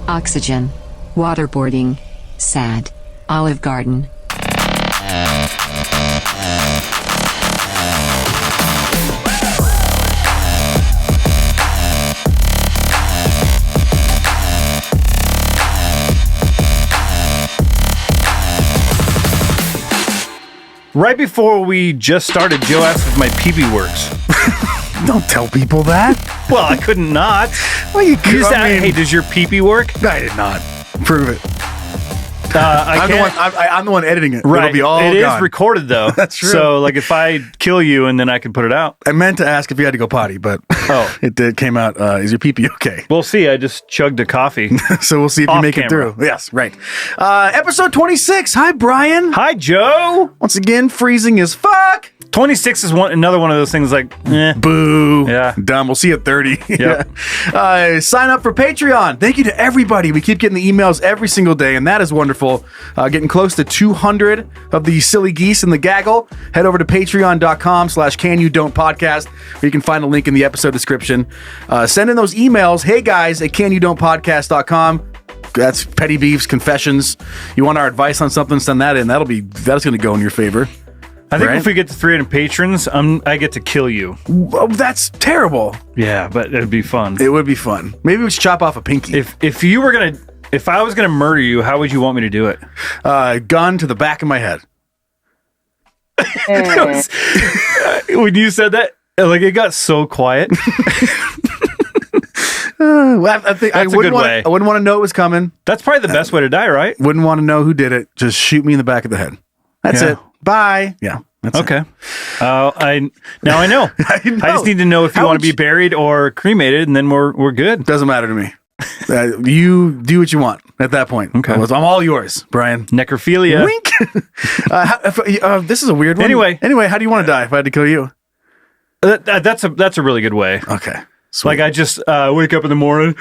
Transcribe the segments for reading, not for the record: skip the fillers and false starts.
Oxygen. Waterboarding. Sad. Olive Garden. Right before we just started, Joe asked if my pee-pee works. Don't tell people that. Well, I couldn't not. Well, you You just asked, hey, does your pee-pee work? I did not. Prove it. I'm the one editing it. Right. It'll be all It gone. is recorded, though. That's true. So, like, if I kill you and then I can put it out. I meant to ask if you had to go potty, but it came out. Is your pee-pee okay? We'll see. I just chugged a coffee. So we'll see if you Off make camera. it through. Yes, right. Episode 26. Hi, Brian. Hi, Joe. Once again, freezing as fuck. 26 is another one of those things like, Boo. Yeah. Dumb. We'll see you at 30. Yep. Sign up for Patreon. Thank you to everybody. We keep getting the emails every single day, and that is wonderful. Getting close to 200 of the silly geese and the gaggle. Head over to patreon.com/canyoudon'tpodcast, where you can find a link in the episode description. Send in those emails. Hey guys at canyoudon'tpodcast.com. That's petty beefs, confessions. You want our advice on something, send that in. That's going to go in your favor. I think Right? if we get to 300 patrons, I get to kill you. Oh, that's terrible. Yeah, but it'd be fun. It would be fun. Maybe we should chop off a pinky. If I was gonna murder you, how would you want me to do it? Gun to the back of my head. When you said that, like, it got so quiet. I think That's a good way. I wouldn't want to know it was coming. That's probably the best way to die, right? Wouldn't want to know who did it. Just shoot me in the back of the head. That's Yeah. it. Bye. Yeah. That's Okay. it. Now I know. I know. I just need to know if you How want would to be buried or cremated, and then we're good. Doesn't matter to me. You do what you want at that point. Okay. I'm all yours, Brian. Necrophilia. Wink. This is a weird one. Anyway, how do you want to die if I had to kill you? That's a really good way. Okay. Sweet. Like I just wake up in the morning,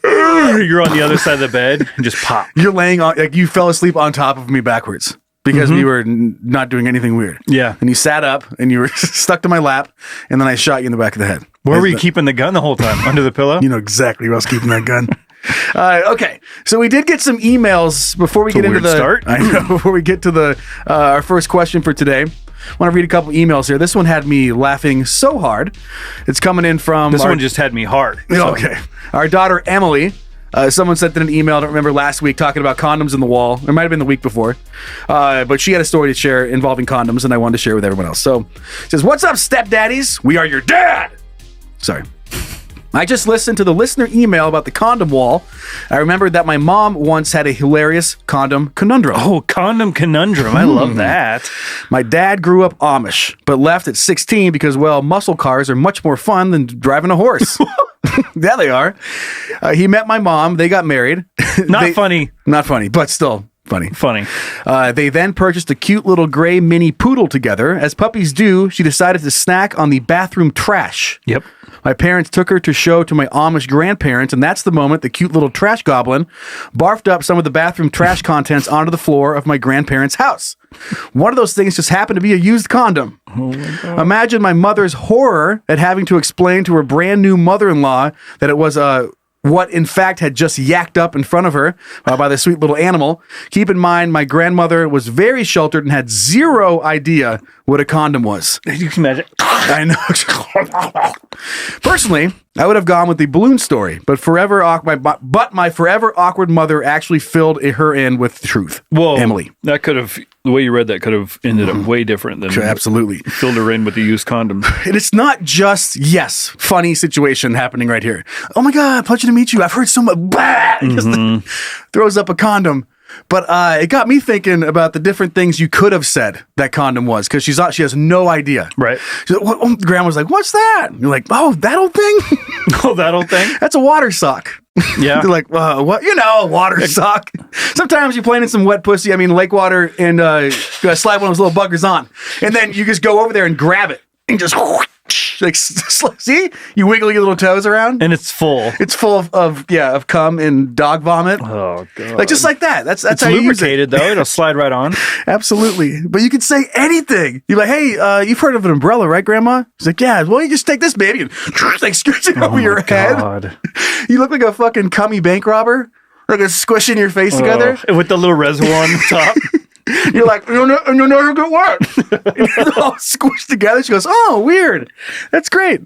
you're on the other side of the bed, and just pop. You're laying on, like you fell asleep on top of me backwards because we were not doing anything weird. Yeah. And you sat up and you were stuck to my lap, and then I shot you in the back of the head. Where were you keeping the gun the whole time? Under the pillow? You know exactly where I was keeping that gun. Okay, so we did get some emails before we get into the start. I know, before we get to the our first question for today. I want to read a couple emails here. This one had me laughing so hard. It's coming in from This one just had me hard. Okay, our daughter Emily. Someone sent in an email, I don't remember, last week talking about condoms in the wall. It might have been the week before. But she had a story to share involving condoms, and I wanted to share with everyone else. So it says, "What's up, stepdaddies? We are your dad." Sorry. I just listened to the listener email about the condom wall. I remembered that my mom once had a hilarious condom conundrum. Oh, condom conundrum. I love that. My dad grew up Amish, but left at 16 because, well, muscle cars are much more fun than driving a horse. Yeah, they are. He met my mom. They got married. Not funny. Not funny, but still funny. Funny. They then purchased a cute little gray mini poodle together. As puppies do, she decided to snack on the bathroom trash. Yep. My parents took her to show to my Amish grandparents, and that's the moment the cute little trash goblin barfed up some of the bathroom trash contents onto the floor of my grandparents' house. One of those things just happened to be a used condom. Oh my God. Imagine my mother's horror at having to explain to her brand new mother-in-law that it was what in fact had just yacked up in front of her by the sweet little animal. Keep in mind, my grandmother was very sheltered and had zero idea what a condom was. You can imagine. I know. Personally, I would have gone with the balloon story, but my forever awkward mother actually filled her in with truth. Whoa, Emily. That could have, the way you read that could have ended up way different than Sure, absolutely. Filled her in with the used condom. And it's not just, funny situation happening right here. Oh my God, pleasure to meet you. I've heard so much. Just throws up a condom. But it got me thinking about the different things you could have said that condom was, because she has no idea. Right. Grandma's like, "What's that?" And you're like, "Oh, that old thing." Oh, that old thing. That's a water sock. Yeah. They're like, what? A water sock. Sometimes you're playing in some wet pussy. I mean, lake water, and slide one of those little buggers on, and then you just go over there and grab it and just. Like, see, you wiggle your little toes around, and it's full. It's full of cum and dog vomit. Oh God! Like just like that. That's it's how you lubricated use it. though. It'll slide right on. Absolutely. But you can say anything. You're like, "Hey, you've heard of an umbrella, right, Grandma?" She's like, "Yeah." "Well, you just take this baby and like scooch it over your head." God. You look like a fucking cummy bank robber. Like a squishing your face together. With the little reservoir on the top. You're like, you'll never get wet. It's all squished together. She goes, oh, weird. That's great.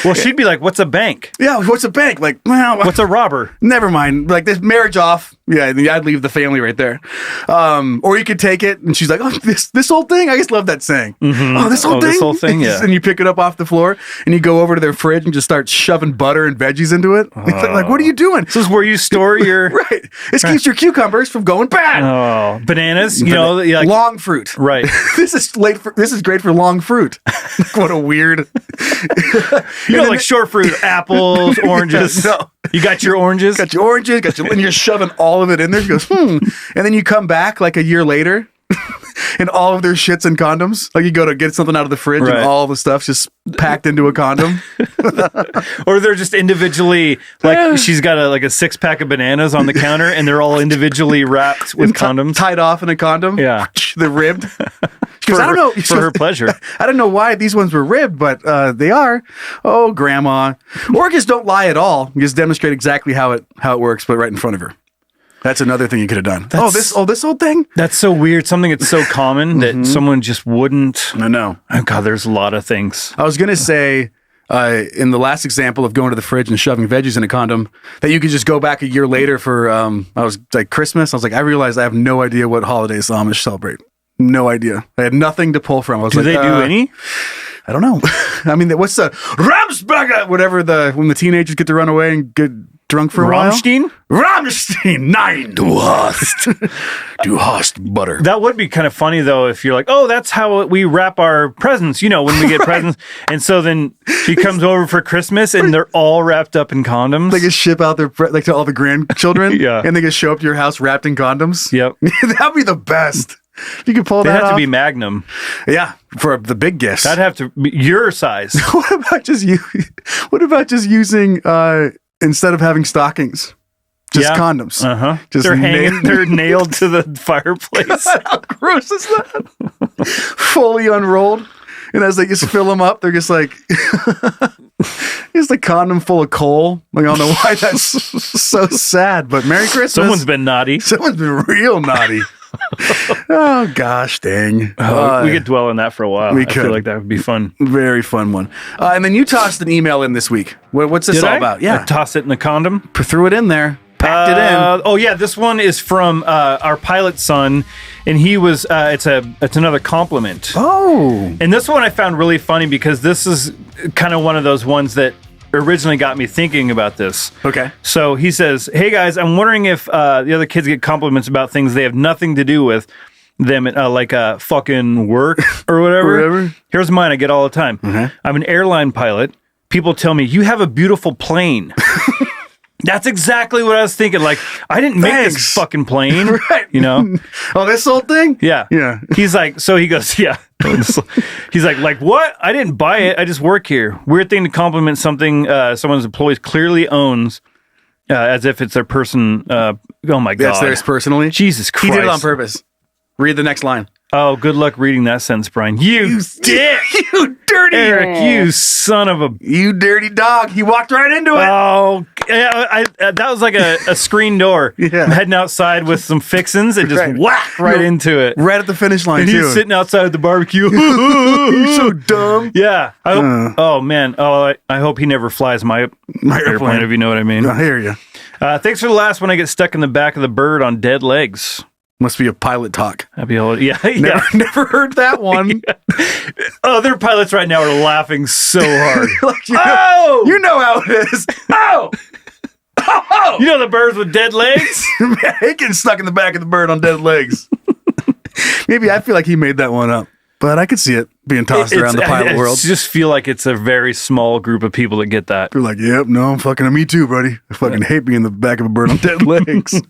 Well, she'd be like, what's a bank? Yeah, what's a bank? Like, well, What's a robber? never mind. Like, this marriage off. Yeah, I'd leave the family right there. Or you could take it, and she's like, oh, this whole thing? I just love that saying. Oh, this whole thing? This whole thing, yeah. And you pick it up off the floor, and you go over to their fridge and just start shoving butter and veggies into it. Like, what are you doing? This is where you store your... Right. This keeps your cucumbers from going bad. Oh, bananas, you know, like, long fruit. right. This is great for long fruit. What a weird. You know, like short fruit, apples, oranges. No. You got your oranges? Got your oranges, and you're shoving all of it in there. She goes, And then you come back like a year later, and all of their shits and condoms. Like you go to get something out of the fridge, Right. and all the stuff's just packed into a condom. Or they're just individually, like she's got a 6-pack of bananas on the counter, and they're all individually wrapped with condoms. Tied off in a condom. Yeah. They're ribbed. She goes, I don't know. For her pleasure. I don't know why these ones were ribbed, but they are. Oh, grandma. Or just don't lie at all. Just demonstrate exactly how it works, but right in front of her. That's another thing you could have done. This old thing? That's so weird. Something that's so common that someone just wouldn't. I know. Oh, God, there's a lot of things. I was going to say, in the last example of going to the fridge and shoving veggies in a condom, that you could just go back a year later for, I was like Christmas. I was like, I realized I have no idea what holidays the Amish celebrate. No idea. I had nothing to pull from. I was Do like, they do any? I don't know. I mean, what's the Ramsberger? Whatever when the teenagers get to run away and get drunk for a Rammstein? while. Rammstein, nein, du hast butter. That would be kind of funny, though, if you're like, oh, that's how we wrap our presents, you know, when we get presents. And so then she comes over for Christmas, and they're all wrapped up in condoms. They just ship out their to all the grandchildren. Yeah. And they just show up to your house wrapped in condoms. Yep. That'd be the best. If you could pull They that have off. to be Magnum. Yeah, for the big gifts. That'd have to be your size. What about just using instead of having stockings, just condoms? Uh-huh. Just they're hanging. They're nailed to the fireplace. How gross is that? Fully unrolled, and as they just fill them up, they're just like just a condom full of coal. Like, I don't know why that's so sad, but Merry Christmas. Someone's been naughty. Someone's been real naughty. Oh gosh, dang! We could dwell on that for a while. We I could. feel like that would be fun. Very fun one. And then you tossed an email in this week. What's this Did all I? about? I Yeah, toss it in the condom. threw it in there, packed it in. Oh yeah, this one is from our pilot son, and he was. It's another compliment. Oh, And this one I found really funny because this is kind of one of those ones that originally got me thinking about this. okay. So he says, "Hey guys, I'm wondering if the other kids get compliments about things they have nothing to do with them, like fucking work or whatever. Here's mine I get all the time. I'm an airline pilot. People tell me, you have a beautiful plane." That's exactly what I was thinking. Like, I didn't make this fucking plane. Right. You know? Oh, this old thing? Yeah. Yeah. He's like, so he goes, yeah. He's like, what? I didn't buy it. I just work here. Weird thing to compliment something someone's employees clearly owns as if it's their person. Oh my God. That's theirs personally? Jesus Christ. He did it on purpose. Read the next line. Oh, good luck reading that sentence, Brian. You dick! You dirty Eric, you son of a... You dirty dog. He walked right into it. Oh, yeah, that was like a screen door. Yeah. I'm heading outside with some fixins and just Right. whack right into it. Right at the finish line, And too. he's sitting outside the barbecue. You're so dumb. Yeah. I hope, oh, man. Oh, I hope he never flies my airplane, if you know what I mean. I hear you. Thanks for the last one. I get stuck in the back of the bird on dead legs. Must be a pilot talk. Happy holiday. Yeah. Never heard that one. Oh, their pilots right now are laughing so hard. Like, you know how it is. Oh! You know the birds with dead legs? He getting stuck in the back of the bird on dead legs. Maybe I feel like he made that one up, but I could see it being tossed around the pilot world. I just feel like it's a very small group of people that get that. They're like, yep, no, fucking me too, buddy. I fucking hate being in the back of a bird on dead legs.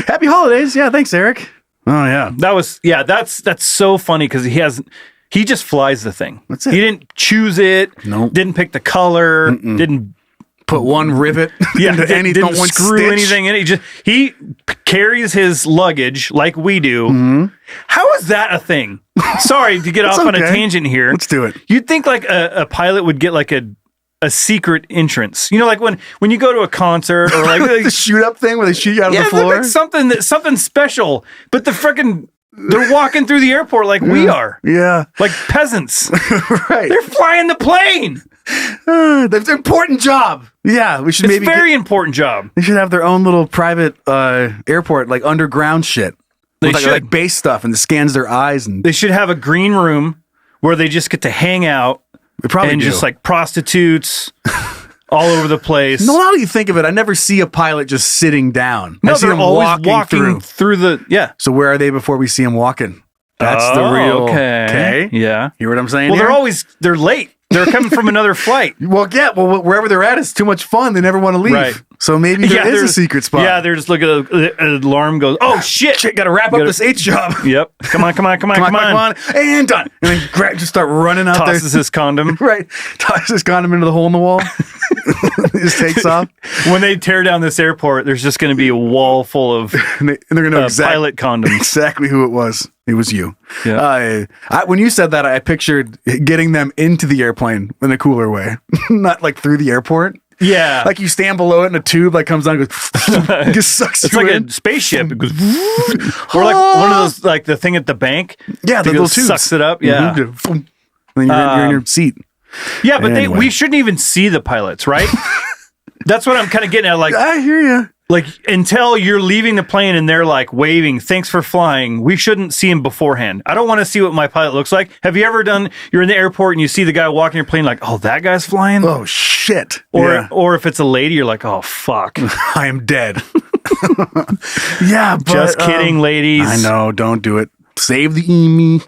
Happy holidays. Yeah, thanks, Eric. Oh, yeah. That's so funny because he just flies the thing. That's it. He didn't choose it. Nope. Didn't pick the color. Didn't put one rivet into anything, didn't one screw stitch. anything in. He carries his luggage like we do. Mm-hmm. How is that a thing? Sorry to get off on a okay. tangent here. Let's do it. You'd think like a pilot would get like a a secret entrance. You know, like when you go to a concert or like the shoot up thing where they shoot you out of the floor. Like something special. But they're walking through the airport like we are. Yeah. Like peasants. Right. They're flying the plane. That's an important job. Yeah, we should It's a very important job. They should have their own little private airport, like underground shit. They with should. like base stuff and it scans their eyes and They should have a green room where they just get to hang out. they probably and do. just like prostitutes all over the place. No, now that you think of it, I never see a pilot just sitting down. I No, see they're them always walking through the So where are they before we see them walking? That's the real. Okay. Yeah. Hear what I'm saying? Well, here? they're late. They're coming from another flight. Well, yeah. Well, wherever they're at is too much fun. They never want to leave. Right. So maybe there is a secret spot. Yeah, they're just looking at the alarm goes, oh shit. Shit, got to wrap up this H job. Yep. Come on. Come on. And done. And then just start running out Tosses there. his condom. Right. Tosses his condom into the hole in the wall. Just takes off. When they tear down this airport, there's just going to be a wall full of and they're going to know pilot condoms. Exactly who it was. It was you. Yeah. When you said that, I pictured getting them into the airplane in a cooler way, not like through the airport. Yeah. Like you stand below it and a tube like comes down and goes, just sucks It's you like in. a spaceship. It goes, or like one of those, like the thing at the bank. Yeah, the little tubes. Sucks it up. Yeah. Mm-hmm. And then you're in your seat. Yeah, but Anyway. we shouldn't even see the pilots, right? That's what I'm kind of getting at. Like, I hear you. Like until you're leaving the plane and they're like waving, thanks for flying, we shouldn't see him beforehand. I don't want to see what my pilot looks like. Have you ever you're in the airport and you see the guy walking your plane like, oh, that guy's flying? Oh, shit. Or if it's a lady, you're like, oh, fuck. I am dead. Yeah, but, just kidding, ladies. I know, don't do it. Save the EMI.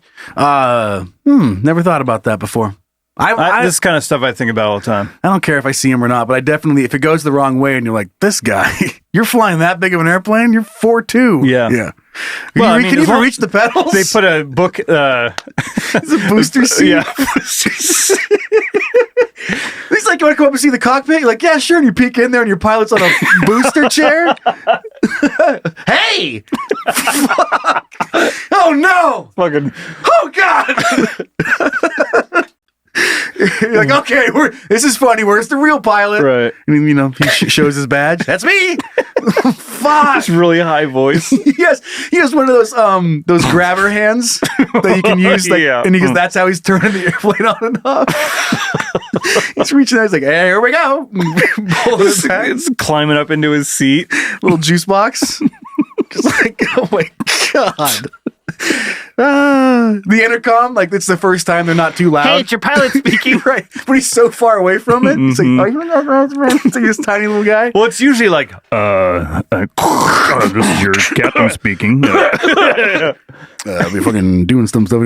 Never thought about that before. This kind of stuff I think about all the time. I don't care if I see him or not, but I definitely, if it goes the wrong way and you're like, this guy, you're flying that big of an airplane? You're 4'2". Yeah. Yeah. Well, Can you even reach the pedals? They put a book. It's a booster seat. Yeah. He's like, you want to come up and see the cockpit? You're like, yeah, sure. And you peek in there and your pilot's on a booster chair. Hey! Oh, no! Fucking. Oh, God! You're like, okay, this is funny. Where's the real pilot? Right. And, he shows his badge. That's me. Fuck. It's really high voice. He has one of those grabber hands that you can use. Like, Yeah. And he goes, that's how he's turning the airplane on and off. He's reaching out. He's like, hey, here we go. Pulling it back. It's climbing up into his seat. Little juice box. Just like, oh my God. The intercom, like it's the first time they're not too loud. Hey, it's your pilot speaking. Right. But he's so far away from it. It's like, it's like this tiny little guy. Well, it's usually like, this is your captain speaking. We're fucking doing some stuff.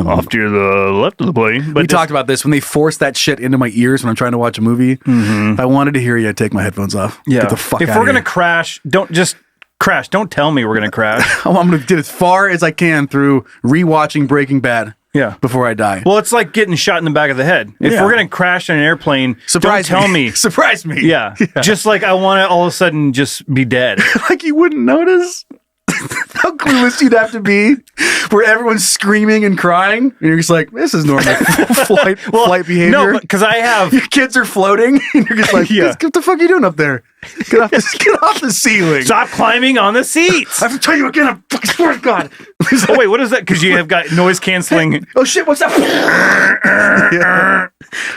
Off to the left of the plane. But We talked about this when they force that shit into my ears when I'm trying to watch a movie. If I wanted to hear you, I'd take my headphones off. Yeah. Get the fuck if out we're of here. going to crash, don't just crash. Don't tell me we're going to crash. I'm going to get as far as I can through rewatching Breaking Bad. Yeah. Before I die. Well, it's like getting shot in the back of the head. If Yeah. we're going to crash on an airplane, Surprise don't tell me. Surprise me. Yeah. Just like I want to all of a sudden just be dead. Like you wouldn't notice. How clueless you'd have to be where everyone's screaming and crying and you're just like, this is normal flight behavior. No, because I have... Your kids are floating and you're just like, Yeah. what the fuck are you doing up there? Get off the ceiling. Stop climbing on the seats. I have to tell you again, I fucking swear to God. Oh, wait, what is that? Because you have got noise canceling Oh shit, what's that? Yeah.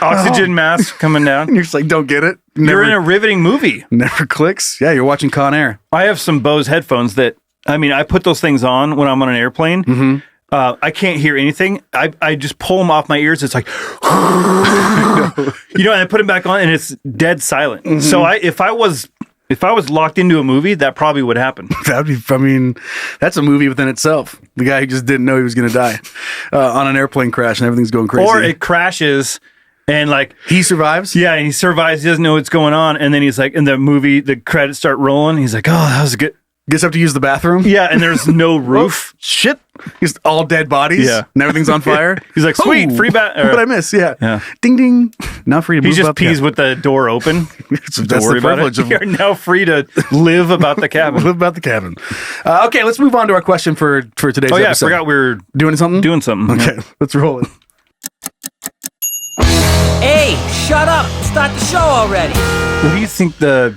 oxygen mask coming down. And you're just like, don't get it. You're in a riveting movie. Never clicks. Yeah, you're watching Con Air. I have some Bose headphones that, I mean, I put those things on when I'm on an airplane. Mm-hmm. I can't hear anything. I just pull them off my ears. It's like, and I put them back on and it's dead silent. Mm-hmm. So if I was locked into a movie, that probably would happen. That'd be, I mean, that's a movie within itself. The guy who just didn't know he was going to die on an airplane crash and everything's going crazy. Or it crashes and like, he survives? yeah, and he survives. He doesn't know what's going on. And then he's like, in the movie, the credits start rolling. He's like, oh, that was good. Gets up to use the bathroom? Yeah, and there's no roof. Shit. Just all dead bodies. Yeah. And everything's on fire. He's like, sweet, Oh, free bat. What did I miss? Yeah. Yeah. Ding, ding. Now free to move He just up. pees Yeah. with the door open. That's Don't the worry about privilege it. of You're now free to live about the cabin. live about the cabin. Okay, let's move on to our question for today's Oh, yeah, I episode. forgot we were Doing something? doing something. Okay, let's roll it. Hey, shut up! Start the show already! What do you think the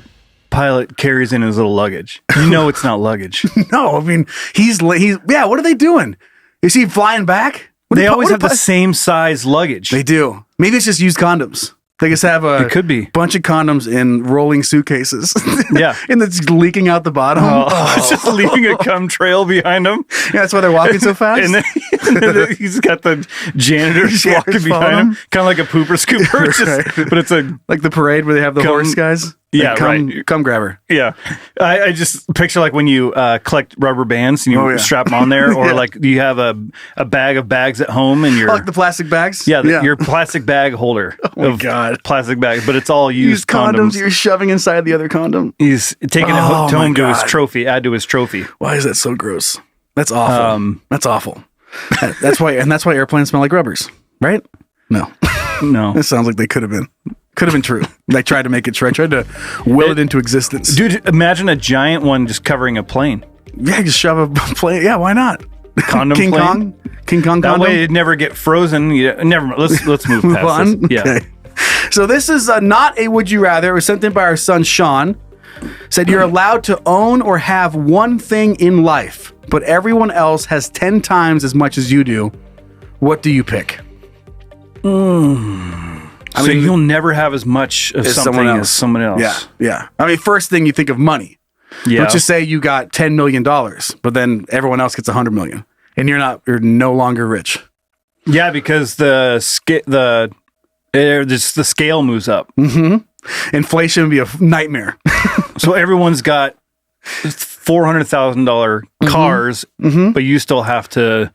pilot carries in his little luggage? You know it's not luggage. No, I mean, he's yeah, what are they doing? Is he flying back? They always have the same size luggage. They do. Maybe it's just used condoms. They just have It could be. bunch of condoms in rolling suitcases. Yeah. And it's leaking out the bottom. It's just leaving a cum trail behind him. Yeah, that's why they're walking so fast. And then he's got the janitors walking behind him. Kind of like a pooper scooper. But it's like the parade where they have the horse guys. Yeah, right. Cum grabber. Yeah. I just picture like when you collect rubber bands and you strap them on there, or Yeah. like you have a bag of bags at home and you're like the plastic bags? Yeah, your plastic bag holder of God. plastic bags, but it's all used condoms. You're shoving inside the other condom. He's taking it home to his trophy, add to his trophy. Why is that so gross? That's awful. That's awful. That's why airplanes smell like rubbers, right? No. No. It sounds like they could have been. Could have been true. They tried to make it true. I tried to will it into existence. Dude, imagine a giant one just covering a plane. Yeah, just shove a plane. Yeah, why not? Condom King plane? Kong? King Kong That condom? way it'd never get frozen. Never mind. Let's move past on? this. Yeah. Okay. So this is not a would you rather. It was sent in by our son Sean. Said you're allowed to own or have one thing in life, but everyone else has 10 times as much as you do. What do you pick? I mean, you'll never have as much of something as someone else. Yeah, yeah. I mean, first thing you think of money. Yeah. Let's just say you got $10 million, but then everyone else gets $100 million, and you're no longer rich. Yeah, because the scale moves up. Mm-hmm. Inflation would be a nightmare. So everyone's got $400,000 cars, but you still have to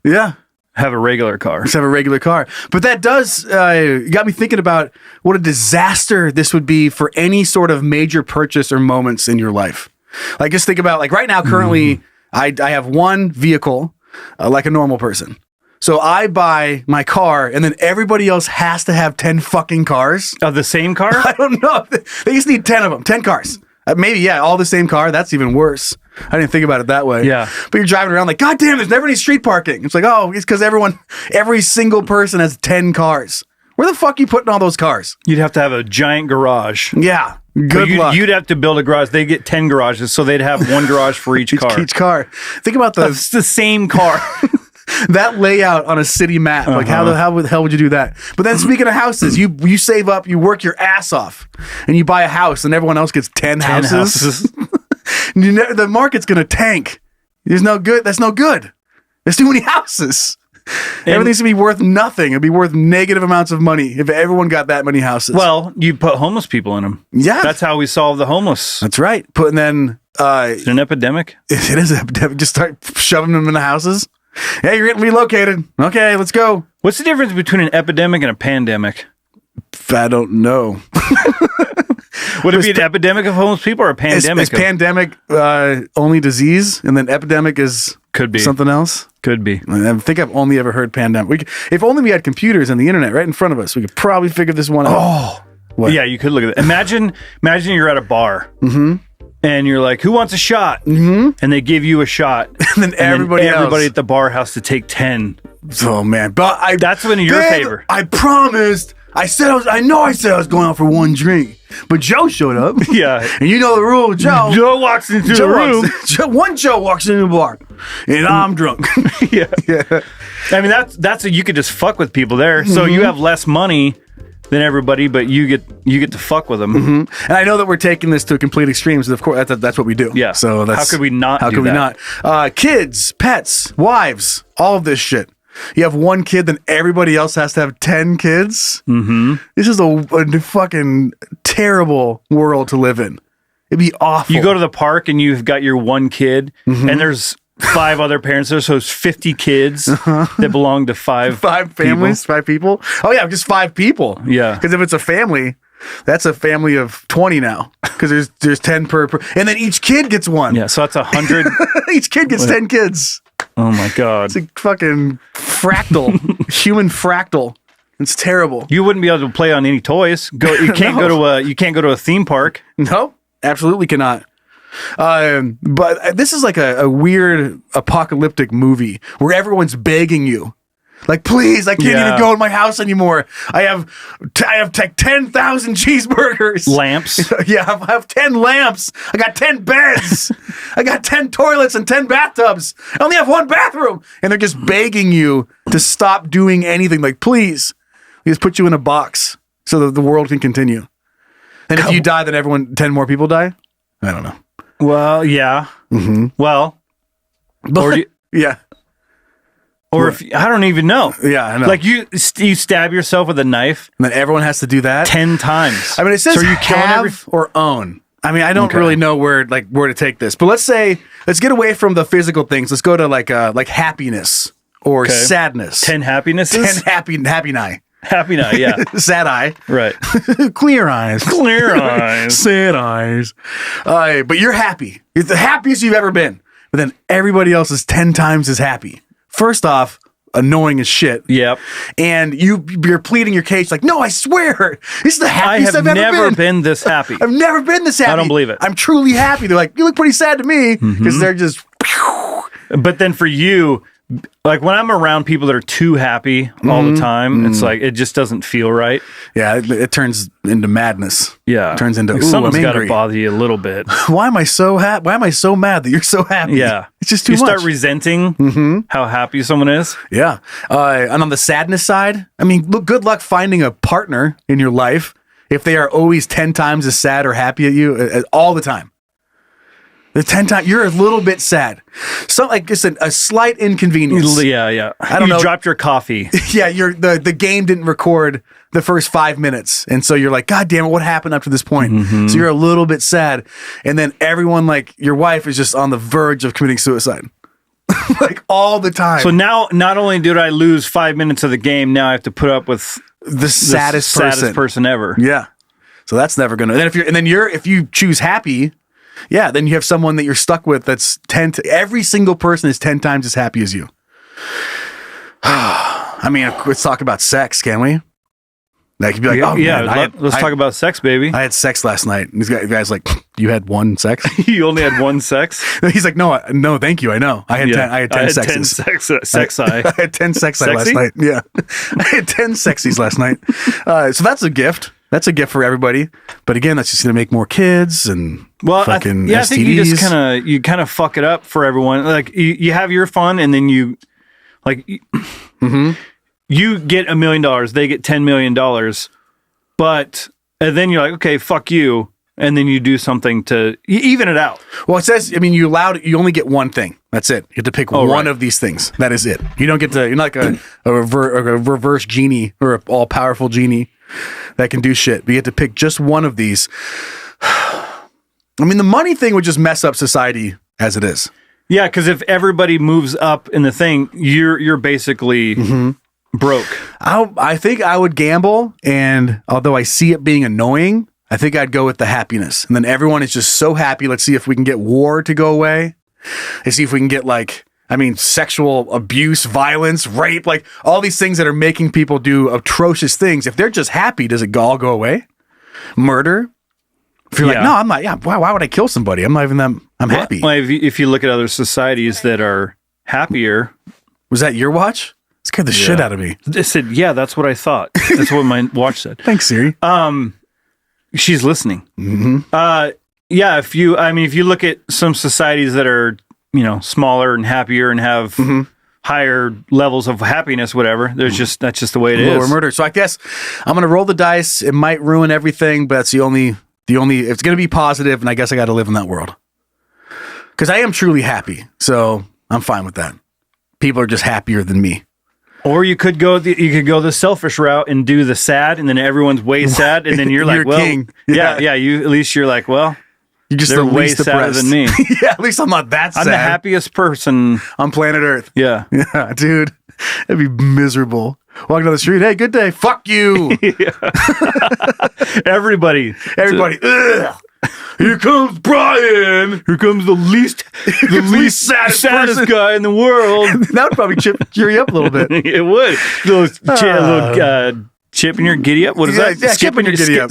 have a regular car. Just have a regular car. But that does got me thinking about what a disaster this would be for any sort of major purchase or moments in your life. Like, just think about, like, right now, currently, I have one vehicle, like a normal person. So I buy my car, and then everybody else has to have 10 fucking cars. Of the same car? I don't know. They just need 10 of them, 10 cars. Maybe, yeah, all the same car. That's even worse. I didn't think about it that way. Yeah. But you're driving around like, God damn, there's never any street parking. It's like, oh, it's because every single person has 10 cars. Where the fuck are you putting all those cars? You'd have to have a giant garage. Yeah. Good luck. You'd have to build a garage. They get 10 garages, so they'd have one garage for each car. Each car. Think about It's the same car. that layout on a city map. Like, how the hell would you do that? But then, speaking of houses, you save up, you work your ass off, and you buy a house, and everyone else gets 10 houses. The market's gonna tank. That's no good. There's too many houses. Everything's gonna be worth nothing. It'd be worth negative amounts of money if everyone got that many houses. Well, you put homeless people in them. Yeah. That's how we solve the homeless. That's right. Is it an epidemic? It is an epidemic. Just start shoving them in the houses. Hey, you're getting relocated. Okay, let's go. What's the difference between an epidemic and a pandemic? I don't know. Would it be an epidemic of homeless people or a pandemic? Is pandemic only disease, and then epidemic is could be something else? Could be. I think I've only ever heard pandemic. If only we had computers and the internet right in front of us, we could probably figure this one out. Oh, what? Yeah, you could look at it. Imagine you're at a bar. And you're like, who wants a shot? And they give you a shot. And then everybody at the bar has to take 10. Oh, man. But that's one in your favor. I promised. I said I was going out for one drink. But Joe showed up. Yeah. And you know the rule, Joe. Joe walks into the room. One Joe walks into the bar. And I'm drunk. Yeah. I mean, that's you could just fuck with people there. So you have less money than everybody, but you get to fuck with them. And I know that we're taking this to a complete extreme, so of course that's what we do. Yeah. So how could we not? How could we not? Kids, pets, wives, all of this shit. You have one kid, then everybody else has to have 10 kids. This is a fucking terrible world to live in. It'd be awful. You go to the park and you've got your one kid, and there's 5 other parents there, so it's 50 kids that belong to 5 families, people. 5 people. Oh yeah, just 5 people. Yeah, because if it's a family, that's a family of 20 now. Because there's 10 per, and then each kid gets one. Yeah, so that's 100. Each kid gets 10 kids. Oh my god, it's a fucking fractal, human fractal. It's terrible. You wouldn't be able to play on any toys. You can't go to a theme park. No, absolutely cannot. But this is like a weird apocalyptic movie where everyone's begging you. Like, please, I can't even go in my house anymore. I have 10,000 cheeseburgers. Lamps. Yeah, I have 10 lamps. I got 10 beds. I got 10 toilets and 10 bathtubs. I only have one bathroom. And they're just begging you to stop doing anything. Like, please, we just put you in a box so that the world can continue. And if you die, then 10 more people die? I don't know. Well, yeah. Mm-hmm. Well, yeah. Or if I don't even know. Yeah, I know. Like you stab yourself with a knife, and then everyone has to do that 10 times. I mean, it says so are you have or own. I mean, I don't really know where to take this, but let's get away from the physical things. Let's go to like happiness or sadness. 10 happinesses. 10 happy night. Happy night, yeah. Sad eye. Right. Clear eyes. Clear eyes. Sad eyes. But you're happy. You're the happiest you've ever been. But then everybody else is 10 times as happy. First off, annoying as shit. Yep. And you're pleading your case like, no, I swear, this is the happiest I've ever been. I have never been this happy. I've never been this happy. I don't believe it. I'm truly happy. They're like, you look pretty sad to me because they're just. But then for you, like when I'm around people that are too happy all the time, it's like it just doesn't feel right. Yeah, it turns into madness. Yeah, it turns into like something's got to bother you a little bit. Why am I so happy? Why am I so mad that you're so happy? Yeah, it's just too much. You start resenting how happy someone is. Yeah, and on the sadness side, I mean, look, good luck finding a partner in your life if they are always 10 times as sad or happy at you all the time. The 10 times you're a little bit sad, so like just a slight inconvenience. Yeah. I don't know. You dropped your coffee. Yeah, the game didn't record the first 5 minutes, and so you're like, God damn it, what happened up to this point? So you're a little bit sad, and then everyone, like your wife, is just on the verge of committing suicide, like all the time. So now, not only did I lose 5 minutes of the game, now I have to put up with the saddest person ever. Yeah, so that's never gonna. Then if you choose happy. Yeah, then you have someone that you're stuck with that's every single person is 10 times as happy as you. I mean, let's talk about sex, can we? Like, you'd be like, let's talk about sex, baby. I had sex last night. And this guy's like, you had one sex? You only had one sex? He's like, no, thank you. I know. I had 10 sexes. 10 sex I had 10 sex last night. Yeah. I had 10 sexies last night. So that's a gift. That's a gift for everybody, but again, that's just gonna make more kids and fucking STDs. I think you just kind of fuck it up for everyone. Like you have your fun, and then you get $1 million, they get $10 million, but and then you're like, okay, fuck you, and then you do something to even it out. Well, it says, I mean, you only get one thing. That's it. You have to pick one of these things. That is it. You don't get to. You're not like a reverse genie or an all powerful genie that can do shit. But you have to pick just one of these. I mean, the money thing would just mess up society as it is. Yeah, because if everybody moves up in the thing, you're basically broke. I think I would gamble, and although I see it being annoying, I think I'd go with the happiness. And then everyone is just so happy. Let's see if we can get war to go away. Let's see if we can get sexual abuse, violence, rape, like all these things that are making people do atrocious things. If they're just happy, does it all go away? Murder? If you're like, no, I'm not. Yeah, why would I kill somebody? I'm not even that. I'm happy. Well, if you look at other societies that are happier, was that your watch? It scared the shit out of me. It said, yeah, that's what I thought. That's what my watch said. Thanks, Siri. She's listening. Yeah, if you look at some societies that are, smaller and happier and have higher levels of happiness, whatever, that's just the way it is. Lower murder. So I guess I'm going to roll the dice. It might ruin everything, but that's the only, it's going to be positive, and I guess I got to live in that world. Because I am truly happy, so I'm fine with that. People are just happier than me. Or you could go the selfish route and do the sad, and then everyone's way sad, and then you're like, well, king. You're like, well, you're just they're way sadder than me. Yeah, at least I'm not that sad. I'm the happiest person on planet Earth. Yeah. Yeah, dude. That'd be miserable. Walking down the street, hey, good day. Fuck you. Everybody. Ugh. Here comes Brian. Here comes the least saddest guy in the world. That would probably cheer you up a little bit. It would. Little Chipping your giddy up? What is that? Yeah, skipping your giddy up.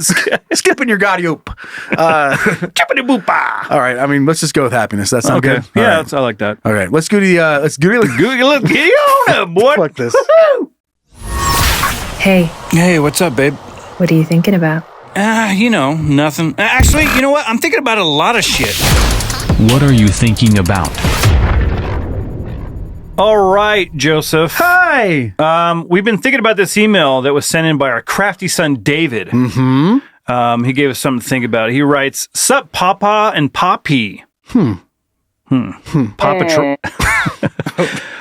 Skipping your giddy up. Chippity boopa. All right. I mean, let's just go with happiness. That sound Okay. good? Yeah, All right. I like that. All right. Let's go to the, let's go to Let's get on it, boy. Fuck this. Hey, Hey, what's up, babe? what are you thinking about? Nothing. Actually, you know what? I'm thinking about a lot of shit. What are you thinking about? All right, Joseph. Hi. We've been thinking about this email that was sent in by our crafty son, David. Mm-hmm. He gave us something to think about. He writes, "Sup, Papa and Poppy. Papa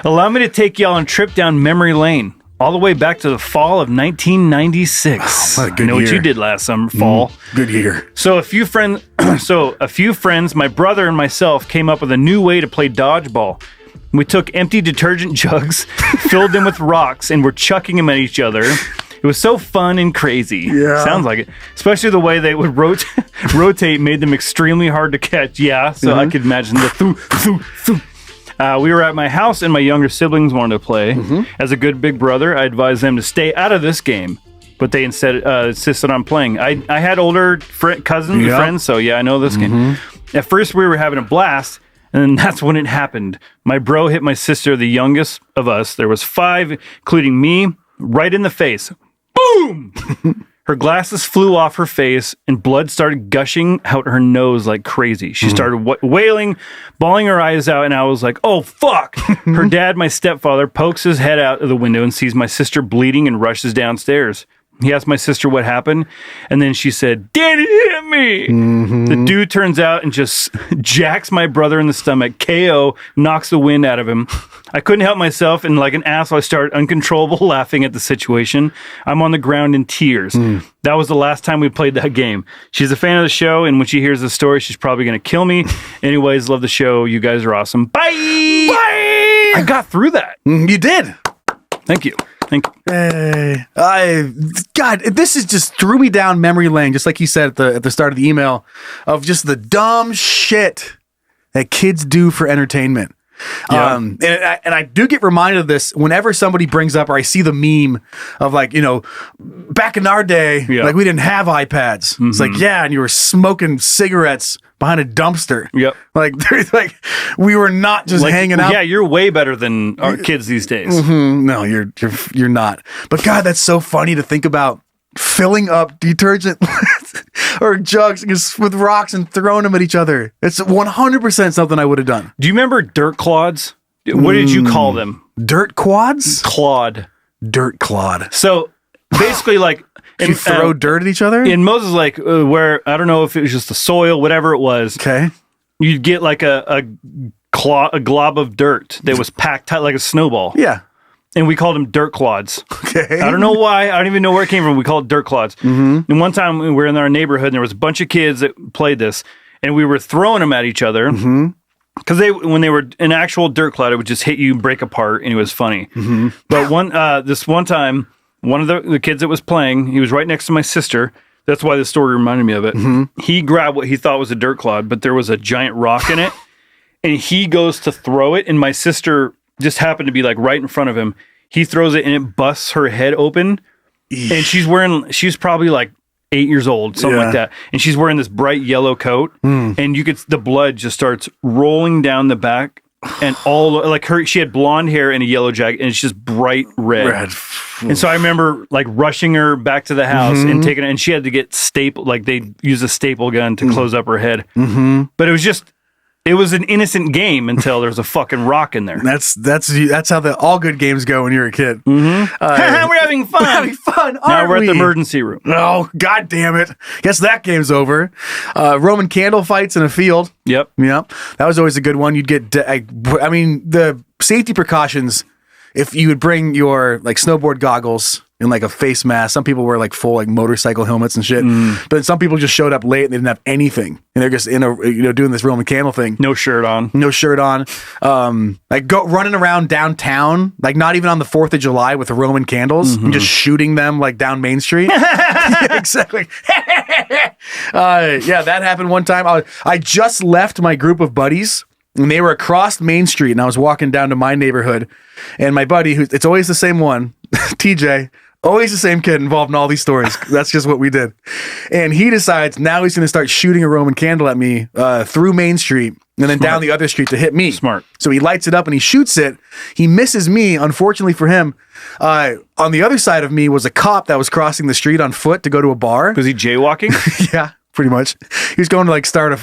Allow me to take y'all on a trip down memory lane, all the way back to the fall of 1996. What a good I know what year. you did last summer, fall. Good year. So a few friends, my brother and myself came up with a new way to play dodgeball. We took empty detergent jugs, filled them with rocks, and were chucking them at each other. It was so fun and crazy. Yeah. Sounds like it. Especially the way they would rotate made them extremely hard to catch. Yeah, so I could imagine the thoo. We were at my house and my younger siblings wanted to play. As a good big brother, I advised them to stay out of this game, but they instead insisted on playing. I had older cousins and friends, so yeah, I know this game. At first, we were having a blast, and then that's when it happened. My bro hit my sister, the youngest of us. There was 5, including me, right in the face. Boom! Her glasses flew off her face, and blood started gushing out her nose like crazy. She started wailing, bawling her eyes out, and I was like, oh, fuck! Her dad, my stepfather, pokes his head out of the window and sees my sister bleeding and rushes downstairs. He asked my sister what happened, and then she said, Daddy hit me! The dude turns out and just jacks my brother in the stomach. KO, knocks the wind out of him. I couldn't help myself, and like an asshole, I started uncontrollable laughing at the situation. I'm on the ground in tears. That was the last time we played that game. She's a fan of the show, and when she hears the story, she's probably going to kill me. Anyways, love the show. You guys are awesome. Bye! Bye! I got through that. You did. Thank you. Hey, God, this is just threw me down memory lane, just like you said at the start of the email, of just the dumb shit that kids do for entertainment. Yeah. And I do get reminded of this whenever somebody brings up, or I see the meme of like, back in our day, like we didn't have iPads. It's like, yeah, and you were smoking cigarettes behind a dumpster. Yep. Like we were not just hanging out. Yeah, you're way better than our kids these days. No, you're not. But God, that's so funny to think about, filling up detergent or jugs with rocks and throwing them at each other. It's 100% something I would have done. Do you remember dirt clods? What did you call them? Dirt quads? Clod. Dirt clod. So basically, like, You throw dirt at each other? in Moses, like where I don't know if it was just the soil, whatever it was. Okay. You'd get like a glob of dirt that was packed tight like a snowball. Yeah. And we called them dirt clods. Okay. I don't know why. I don't even know where it came from. We called it dirt clods. And one time we were in our neighborhood and there was a bunch of kids that played this and we were throwing them at each other. Because when they were an actual dirt clod, it would just hit you, break apart, and it was funny. But this one time, one of the kids that was playing, he was right next to my sister. That's why this story reminded me of it. He grabbed what he thought was a dirt clod, but there was a giant rock in it. And he goes to throw it, and my sister just happened to be like right in front of him. He throws it, and it busts her head open. And she's probably like 8 years old, something like that. And she's wearing this bright yellow coat, and the blood just starts rolling down the back, and she had blonde hair and a yellow jacket, and it's just bright red. And so I remember like rushing her back to the house and taking it, and she had to get they used a staple gun to close up her head. But it was an innocent game until there's a fucking rock in there. That's how all good games go when you're a kid. We're having fun. We're having fun, Now aren't we're at we? the emergency room. Oh, God damn it. Guess that game's over. Roman candle fights in a field. Yep. That was always a good one. You'd get, the safety precautions, if you would bring your like snowboard goggles and like a face mask. Some people wear like full like motorcycle helmets and shit. But some people just showed up late and they didn't have anything. And they're just doing this Roman candle thing. No shirt on. Like go running around downtown, like not even on the 4th of July with Roman candles and just shooting them like down Main Street. Yeah, exactly. That happened one time. I just left my group of buddies and they were across Main Street and I was walking down to my neighborhood and my buddy, it's always the same one, TJ, Always the same kid involved in all these stories. That's just what we did. And he decides now he's going to start shooting a Roman candle at me through Main Street and then down the other street to hit me. Smart. So he lights it up and he shoots it. He misses me, unfortunately for him. On the other side of me was a cop that was crossing the street on foot to go to a bar. Was he jaywalking? Yeah. Pretty much. He was going to start a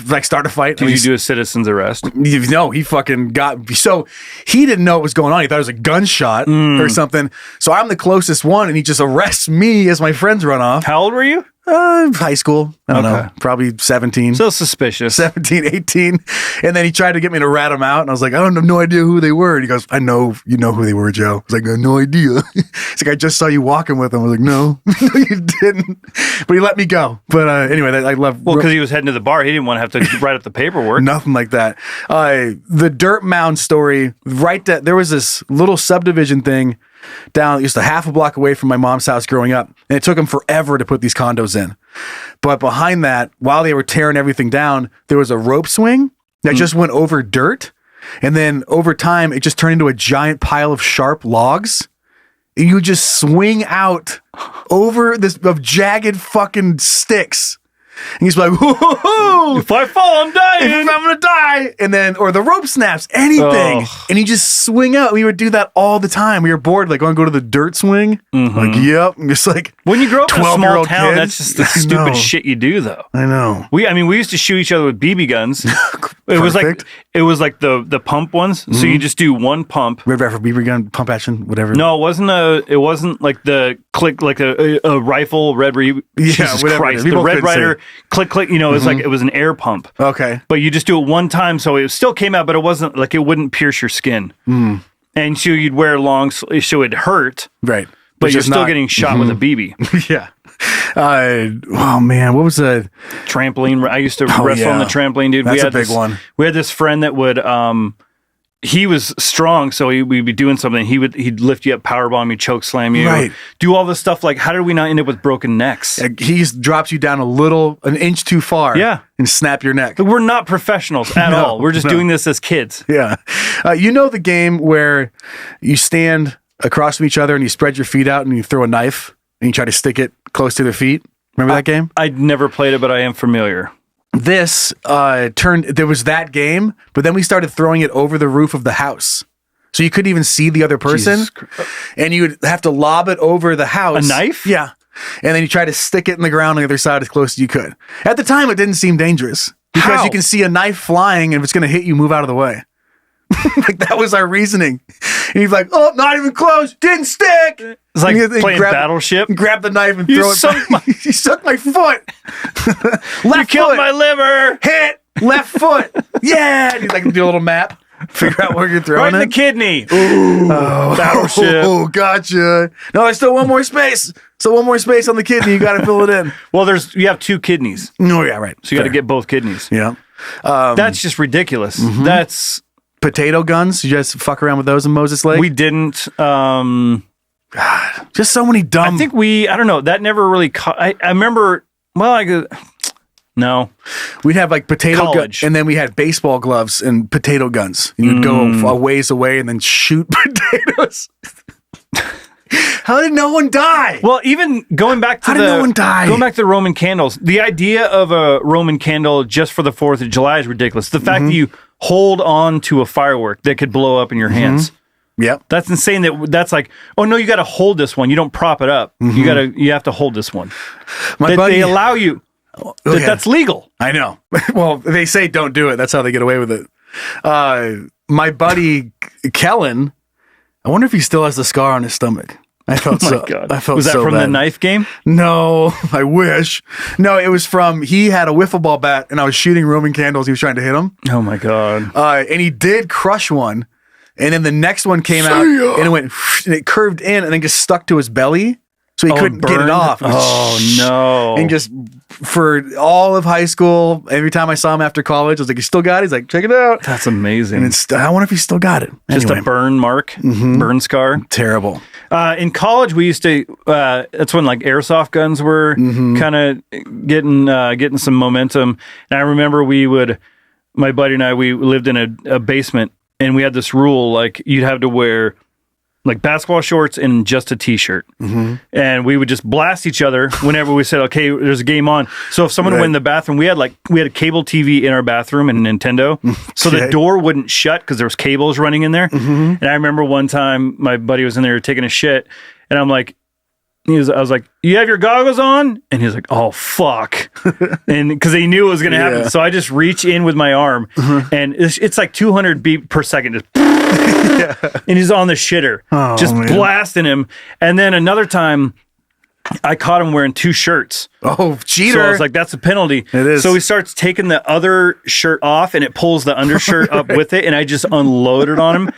fight. Did you do a citizen's arrest? No, he fucking so he didn't know what was going on. He thought it was a gunshot or something. So I'm the closest one and he just arrests me as my friends run off. How old were you? High school. I don't know. Probably 17. So suspicious. 17, 18. And then he tried to get me to rat him out. And I was like, I have no idea who they were. And he goes, I know you know who they were, Joe. I was like, I have no idea. He's like, I just saw you walking with them. I was like, no, no, you didn't. But he let me go. But anyway, I love. Well, because he was heading to the bar. He didn't want to have to write up the paperwork. Nothing like that. The dirt mound story, there was this little subdivision thing down just a half a block away from my mom's house growing up. And it took them forever to put these condos in. But behind that, while they were tearing everything down, there was a rope swing that just went over dirt. And then over time, it just turned into a giant pile of sharp logs. And you just swing out over this of jagged fucking sticks. And he's like, whoa, if I fall, I'm dying. I'm going to die. And then, or the rope snaps, anything. And you just swing out. We would do that all the time. We were bored, like, going to go to the dirt swing. Like, yep. I'm just like, when you grow up in a small town, kids. that's just the stupid shit you do, though. I know. We used to shoot each other with BB guns. It was like the pump ones. So you just do one pump. Red Rifle, BB gun, pump action, whatever. No, it wasn't like the click, like a rifle, Red Reef. Jesus Christ. The Red Rider, click, click, it was like, it was an air pump. Okay. But you just do it one time. So it still came out, but it wasn't like, it wouldn't pierce your skin. And so you'd wear long, so it'd hurt. Right. But you're still getting shot with a BB. Yeah. Oh man, what was the trampoline? I used to wrestle on the trampoline, dude. That's a big one. We had this friend that would, he was strong, so we'd be doing something. He'd lift you up, powerbomb you, choke slam you, right. Do all this stuff. Like, how did we not end up with broken necks? He just drops you down an inch too far, and snap your neck. We're not professionals at all. We're just doing this as kids. Yeah, the game where you stand across from each other and you spread your feet out and you throw a knife and you try to stick it close to their feet. Remember that game? I'd never played it, but I am familiar. This there was that game, but then we started throwing it over the roof of the house. So you couldn't even see the other person. And you would have to lob it over the house. A knife? Yeah. And then you try to stick it in the ground on the other side as close as you could. At the time, it didn't seem dangerous. Because you can see a knife flying, and if it's going to hit you, move out of the way. Like, that was our reasoning. And he's like, oh, not even close. Didn't stick. It's like playing Battleship. Grab the knife and throw it back. You sucked my foot. You killed my liver. Hit. Left foot. Yeah. And he's like, do a little map. Figure out where you're throwing right in the kidney. Ooh. Battleship. Oh, gotcha. No, there's still one more space. So one more space on the kidney. You got to fill it in. Well, you have two kidneys. No, yeah, right. So you got to get both kidneys. Yeah. That's just ridiculous. That's potato guns. You just fuck around with those in Moses Lake? We didn't. God, just so many dumb. I think I don't know. That never really I remember, no. We'd have like potato guns, and then we had baseball gloves and potato guns. And you'd go a ways away and then shoot potatoes. How did no one die? Well, even going back to no one die? Going back to the Roman candles, the idea of a Roman candle just for the 4th of July is ridiculous. The fact that you hold on to a firework that could blow up in your hands. Yep. That's insane. That's like, oh no, you got to hold this one. You don't prop it up. You have to hold this one. They allow you. That's legal. I know. Well, they say don't do it. That's how they get away with it. My buddy Kellen, I wonder if he still has the scar on his stomach. I felt God. I felt was that so from bad. the knife game? No, I wish. No, it was from, he had a wiffle ball bat and I was shooting Roman candles. He was trying to hit him. Oh my God. And he did crush one. And then the next one came out and it went, and it curved in and then just stuck to his belly. So he couldn't get it off. Oh no. And just for all of high school, every time I saw him after college, I was like, you still got it? He's like, check it out. That's amazing. And I wonder if he still got it. Just a burn mark, burn scar. Terrible. In college, we used to, that's when like airsoft guns were kind of getting some momentum. And I remember my buddy and I, we lived in a basement and we had this rule, like you'd have to wear like basketball shorts and just a t-shirt. And we would just blast each other whenever we said, okay, there's a game on. So if someone went in the bathroom, we had a cable TV in our bathroom and Nintendo. So the door wouldn't shut because there was cables running in there. And I remember one time my buddy was in there taking a shit and I'm like, I was like, you have your goggles on? And he was like, oh, fuck. And because he knew it was going to happen. So I just reach in with my arm and it's like 200 beat per second. Just and he's on the shitter, blasting him. And then another time I caught him wearing 2 shirts. Oh, cheater. So I was like, that's a penalty. It is. So he starts taking the other shirt off and it pulls the undershirt up with it. And I just unloaded on him.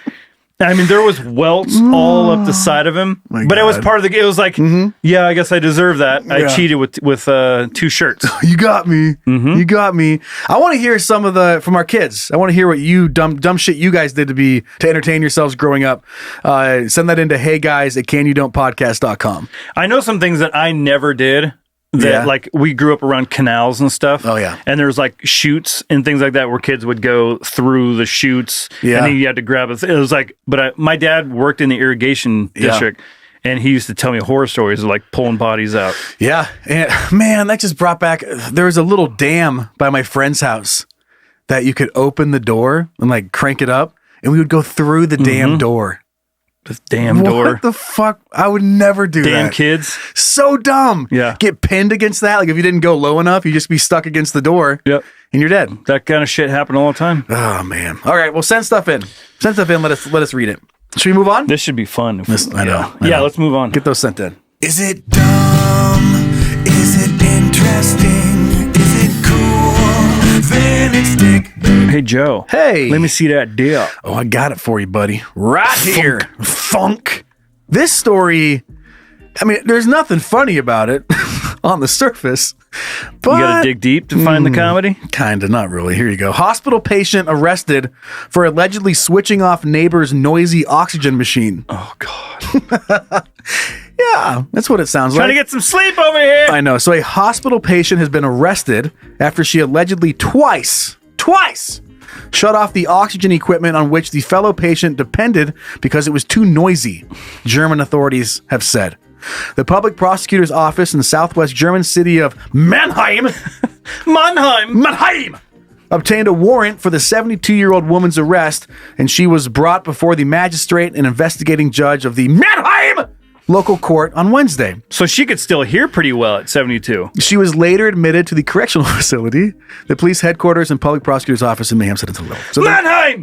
I mean, there was welts all up the side of him, but it was part of the game. It was like, yeah, I guess I deserve that. I cheated with 2 shirts. You got me. You got me. I want to hear some of from our kids. I want to hear what you dumb shit you guys did to entertain yourselves growing up. Send that into heyguys@canyoudon'tpodcast.com. I know some things that I never did. That like we grew up around canals and stuff. Oh yeah. And there's like chutes and things like that where kids would go through the chutes. Yeah. And then you had to grab it. It was like, but my dad worked in the irrigation district and he used to tell me horror stories of like pulling bodies out. Yeah. And man, that just brought back, there was a little dam by my friend's house that you could open the door and like crank it up and we would go through the damn door. This damn door. What the fuck? I would never do that. Damn kids. So dumb. Yeah. Get pinned against that. Like if you didn't go low enough, you just be stuck against the door. Yep. And you're dead. That kind of shit happened all the time. Oh man. All right. Well, send stuff in. Send stuff in. Let us read it. Should we move on? This should be fun. I know. Yeah, let's move on. Get those sent in. Is it dumb? Is it interesting? Is it cool? Then it's dick. Hey, Joe. Hey. Let me see that deal. Oh, I got it for you, buddy. Right here. Funk. This story, I mean, there's nothing funny about it on the surface. But you got to dig deep to find the comedy? Kind of, not really. Here you go. Hospital patient arrested for allegedly switching off neighbor's noisy oxygen machine. Oh, God. Yeah, that's what it sounds like. Trying to get some sleep over here. I know. So a hospital patient has been arrested after she allegedly twice shut off the oxygen equipment on which the fellow patient depended because it was too noisy, German authorities have said. The public prosecutor's office in the southwest German city of Mannheim obtained a warrant for the 72-year-old woman's arrest, and she was brought before the magistrate and investigating judge of the Mannheim local court on Wednesday. So she could still hear pretty well at 72. She was later admitted to the correctional facility, the police headquarters and public prosecutor's office in Mayhem said it's a little. So Mannheim!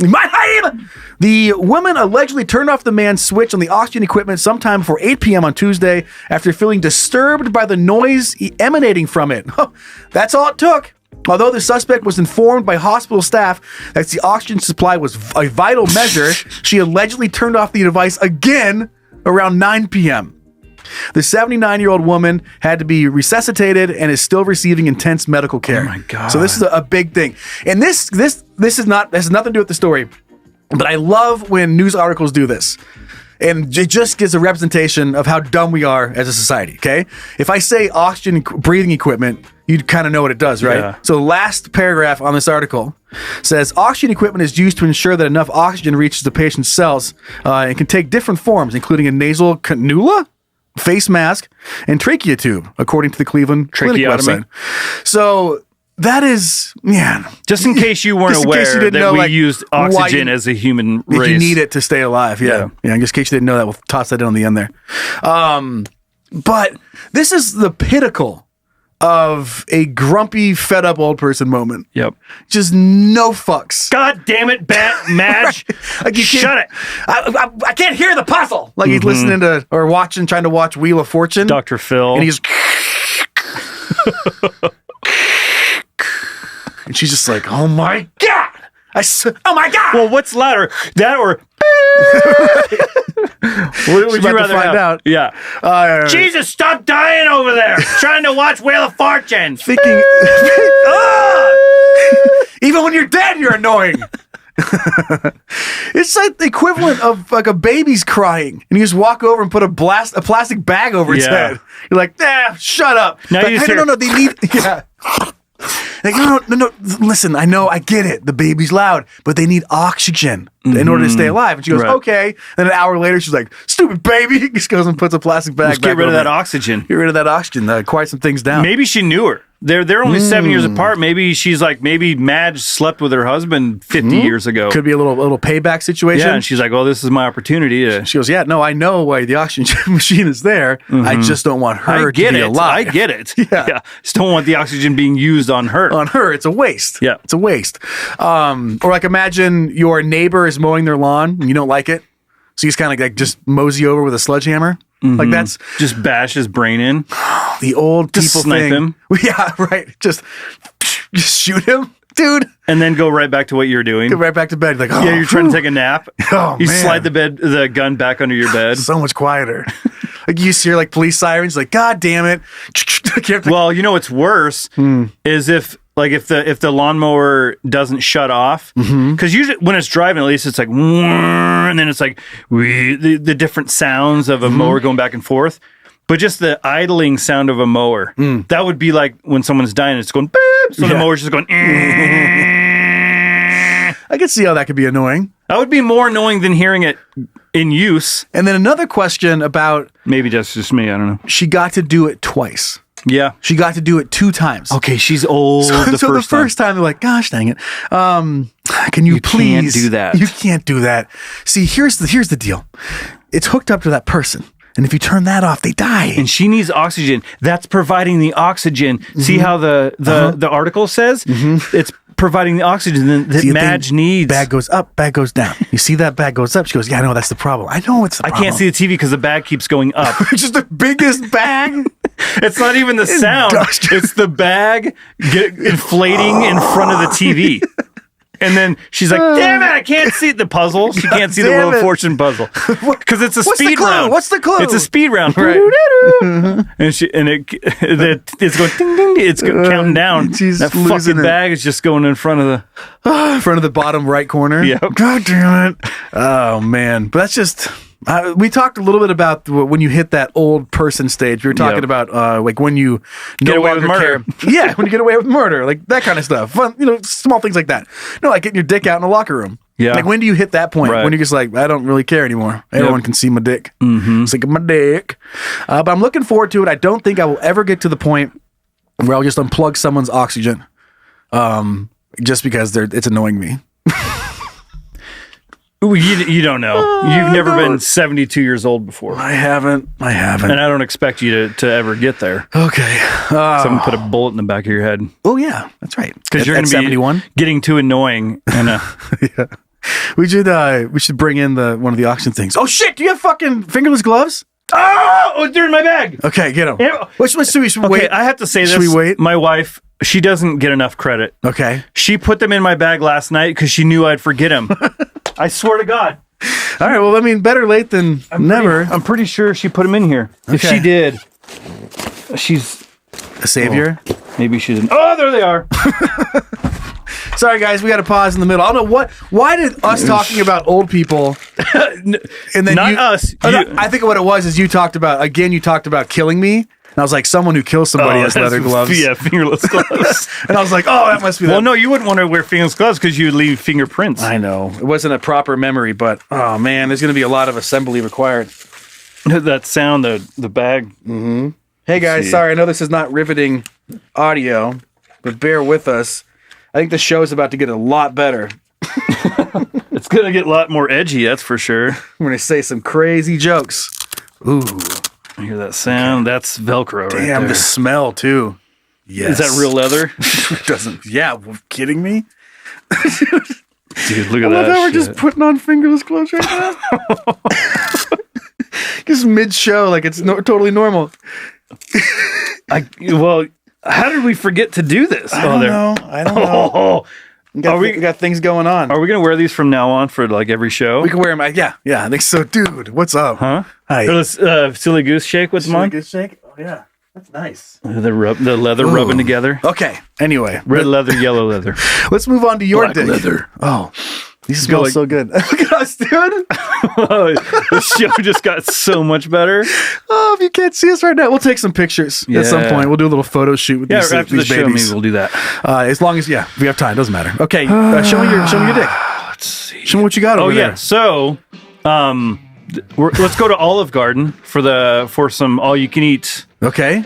The woman allegedly turned off the man's switch on the oxygen equipment sometime before 8 p.m. on Tuesday after feeling disturbed by the noise emanating from it. That's all it took. Although the suspect was informed by hospital staff that the oxygen supply was a vital measure, she allegedly turned off the device again around 9 p.m. The 79-year-old woman had to be resuscitated and is still receiving intense medical care. Oh my God. So this is a big thing. And this has nothing to do with the story, but I love when news articles do this. And it just gives a representation of how dumb we are as a society, okay? If I say oxygen breathing equipment, you'd kind of know what it does, right? Yeah. So the last paragraph on this article says, oxygen equipment is used to ensure that enough oxygen reaches the patient's cells and can take different forms, including a nasal cannula, face mask, and trachea tube, according to the Cleveland Clinic website. So that is, man. Just in case you weren't aware that we used oxygen as a human race. You need it to stay alive, yeah. In case you didn't know that, we'll toss that in on the end there. But this is the pinnacle of a grumpy, fed up old person moment. Yep. Just no fucks. God damn it, Madge. Like Shut it. I can't hear the puzzle. Like he's listening to or trying to watch Wheel of Fortune. Dr. Phil. And he's and she's just like, oh my God. Oh my God. Well, what's louder? That or what would you rather find out? Yeah. Jesus, stop dying over there. Trying to watch Wheel of Fortune. Thinking. Even when you're dead, you're annoying. It's like the equivalent of like a baby's crying, and you just walk over and put a plastic bag over its head. You're like, shut up. Now like, you no, they need. Yeah. Like, no. Listen, I know, I get it. The baby's loud, but they need oxygen in order to stay alive. And she goes, okay. Then an hour later, she's like, stupid baby. Just goes and puts a plastic bag Just back get rid of over that it. oxygen. Get rid of that oxygen. Quiet some things down. Maybe she knew her. They're only 7 years apart. Maybe she's like, maybe Madge slept with her husband 50 years ago. Could be a little payback situation. Yeah, and she's like, well, this is my opportunity to... She goes, yeah, no, I know why the oxygen machine is there. I just don't want her to be alive. I get it. Yeah. Just don't want the oxygen being used on her. On her, it's a waste. Yeah. It's a waste. Or like imagine your neighbor is mowing their lawn and you don't like it. So you just kind of like just mosey over with a sledgehammer. Like that's just bash his brain in. The old Just people snipe thing. him. Yeah, right. Just shoot him, dude. And then go right back to what you're doing. Get right back to bed. Like, oh, Yeah, you're trying to take a nap. Oh, you man. slide the gun back under your bed. so much quieter. Like you hear like police sirens. Like, God damn it. Well, you know what's worse is if the lawnmower doesn't shut off, because usually when it's driving, at least it's like, and then it's like the different sounds of a mower going back and forth. But just the idling sound of a mower, that would be like when someone's dying, it's going beep, so the mower's just going. I could see how that could be annoying. That would be more annoying than hearing it in use. And then another question about Maybe that's just me. I don't know. she got to do it twice. Yeah. She got to do it 2 times. Okay, she's old. So the first time they're like, gosh dang it. Can you please can't do that. You can't do that. See, here's the deal. It's hooked up to that person. And if you turn that off, they die. And she needs oxygen. That's providing the oxygen. See how the article says? It's providing the oxygen that Madge needs. Bag goes up, bag goes down. You see that bag goes up? She goes, yeah, I know that's the problem. I know it's the problem. I can't see the TV because the bag keeps going up. It's just the biggest bag. It's not even the sound. Industrial. It's the bag inflating in front of the TV. And then she's like, damn it, I can't see the puzzle. She can't see the Wheel of Fortune puzzle. Because it's a speed round. What's the clue? It's a speed round. Right. It's going ding ding. It's counting down. She's that losing fucking it. bag is just going in front of the bottom right corner. Yep. God damn it. Oh, man. But that's just... we talked a little bit about when you hit that old person stage. We were talking about like when you Get no away with longer murder. care. Yeah, when you get away with murder, like that kind of stuff. Fun, small things like that. No, like getting your dick out in the locker room. Yeah. Like when do you hit that point? Right. When you're just like, I don't really care anymore. Everyone can see my dick. It's like my dick. But I'm looking forward to it. I don't think I will ever get to the point where I'll just unplug someone's oxygen, just because it's annoying me. You don't know. You've never been 72 years old before. I haven't. And I don't expect you to ever get there. Okay. Someone put a bullet in the back of your head. Oh yeah, that's right. Because you're At going to be 71. getting too annoying. And Yeah. We should bring in one of the auction things. Oh shit! Do you have fucking fingerless gloves? oh, they're in my bag. Okay, get them. Yeah. Let's do we should Okay, wait. I have to say this. Should we wait? My wife, she doesn't get enough credit. Okay. She put them in my bag last night because she knew I'd forget them. I swear to God. All right. Well, I mean, better late than never. I'm pretty sure she put them in here. If Okay. she did, she's A savior. maybe she didn't. Oh, there they are. Sorry, guys. We got to pause in the middle. I don't know what. Why did us talking about old people and then Not us. Oh, no, You. I think what it was is you talked about killing me. And I was like, someone who kills somebody has leather gloves. Yeah, fingerless gloves. And I was like, oh, that must be. Well, no, you wouldn't want to wear fingerless gloves because you would leave fingerprints. I know it wasn't a proper memory, but oh man, there's going to be a lot of assembly required. That sound, the bag. Hey guys, see. sorry, I know this is not riveting audio, but bear with us. I think the show's about to get a lot better. It's going to get a lot more edgy, that's for sure. I'm going to say some crazy jokes. Ooh, I hear that sound. That's Velcro right damn, there. the smell too. Yes. Is that real leather? Doesn't. Yeah, kidding me? Dude, look I at love that how we're shit. just putting on fingerless gloves right now. Just mid-show, like it's totally normal. Well, how did we forget to do this? I don't know. Oh, We got things going on. are we going to wear these from now on for like every show? We can wear them. Yeah, I think so. Dude, what's up? Huh? Hi. Or this silly goose shake with mine? Good shake? Oh, yeah. That's nice. The leather rubbing together. Okay. Anyway, Red leather, yellow leather. let's move on to your Black dick. leather. Oh, These smell so good. Look at us, dude. The show just got so much better. Oh, if you can't see us right now, we'll take some pictures at some point. We'll do a little photo shoot with these, after these the show, babies. maybe we'll do that. As long as we have time. Doesn't matter. Okay, show me your dick. Let's see. Show me what you got over there. So, let's go to Olive Garden for some all you can eat. Okay.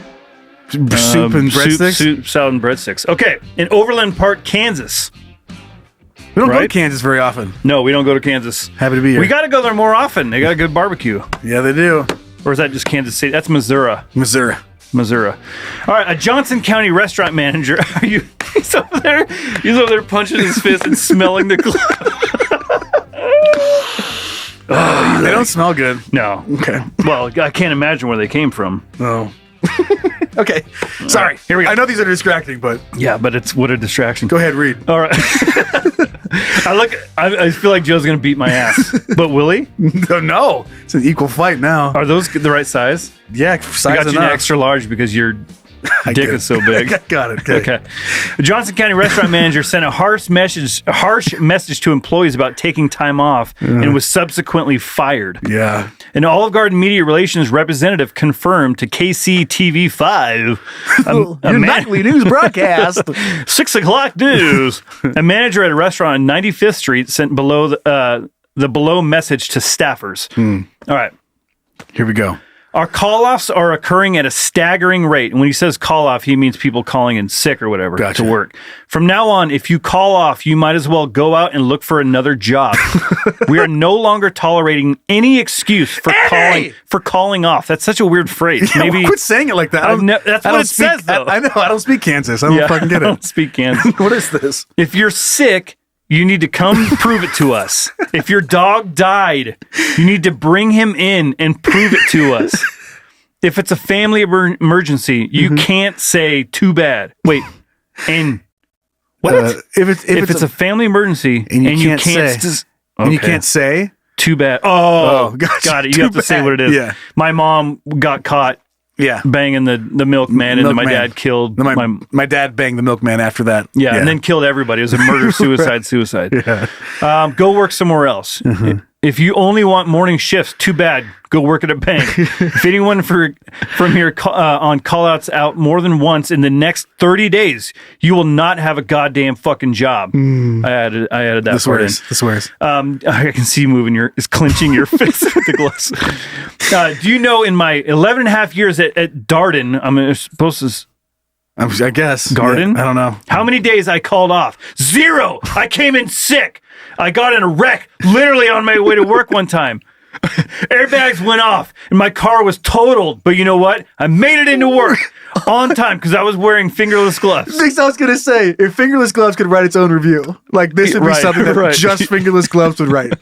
Soup and breadsticks? Soup, salad, and breadsticks. Okay, in Overland Park, Kansas. We don't go to Kansas very often. No, we don't go to Kansas. Happy to be here. We got to go there more often. They got a good barbecue. Yeah, they do. Or is that just Kansas City? That's Missouri. Missouri. All right, a Johnson County restaurant manager. He's over there punching his fist and smelling the They don't smell good. No. Okay. Well, I can't imagine where they came from. Oh. Okay. Sorry. Here we go. I know these are distracting, but Yeah, but it's what a distraction. go ahead, read. All right. I feel like Joe's going to beat my ass. But will he? No. It's an equal fight now. Are those the right size? Yeah, I size got you enough. an extra large because your dick is so big. Got it. Okay. A Johnson County restaurant manager sent a harsh message to employees about taking time off and was subsequently fired. Yeah. An Olive Garden media relations representative confirmed to KCTV5 Your nightly news broadcast. 6 o'clock news. A manager at a restaurant on 95th Street sent the below message to staffers. All right. Here we go. Our call-offs are occurring at a staggering rate. And when he says call-off, he means people calling in sick or whatever to work. From now on, if you call off, you might as well go out and look for another job. We are no longer tolerating any excuse for calling off. That's such a weird phrase. Yeah, Maybe quit saying it like that. that's what it says, though. I know. I don't speak Kansas. I don't fucking get it. I don't speak Kansas. What is this? If you're sick, you need to come prove it to us. If your dog died, you need to bring him in and prove it to us. If it's a family emergency, you can't say too bad. Wait, and what? If it's a family emergency and you can't say too bad. Gotcha. Got it. You have to say what it is. Yeah. My mom got caught. Yeah. Banging the milkman, and then my dad killed my dad banged the milkman after that. Yeah, and then killed everybody. It was a murder, suicide. Yeah. Go work somewhere else. If you only want morning shifts, too bad. Go work at a bank. If anyone from here on call-outs out more than once in the next 30 days, you will not have a goddamn fucking job. I added that part in. The swears. I can see you clenching your fist with the gloves. Do you know in my 11 and a half years at Darden, I'm supposed to... I guess. Garden? Yeah, I don't know. How many days I called off? 0! I came in sick. I got in a wreck literally on my way to work one time. Airbags went off and my car was totaled. But you know what? I made it into work on time because I was wearing fingerless gloves. I was going to say, if fingerless gloves could write its own review, like this would be something that just fingerless gloves would write.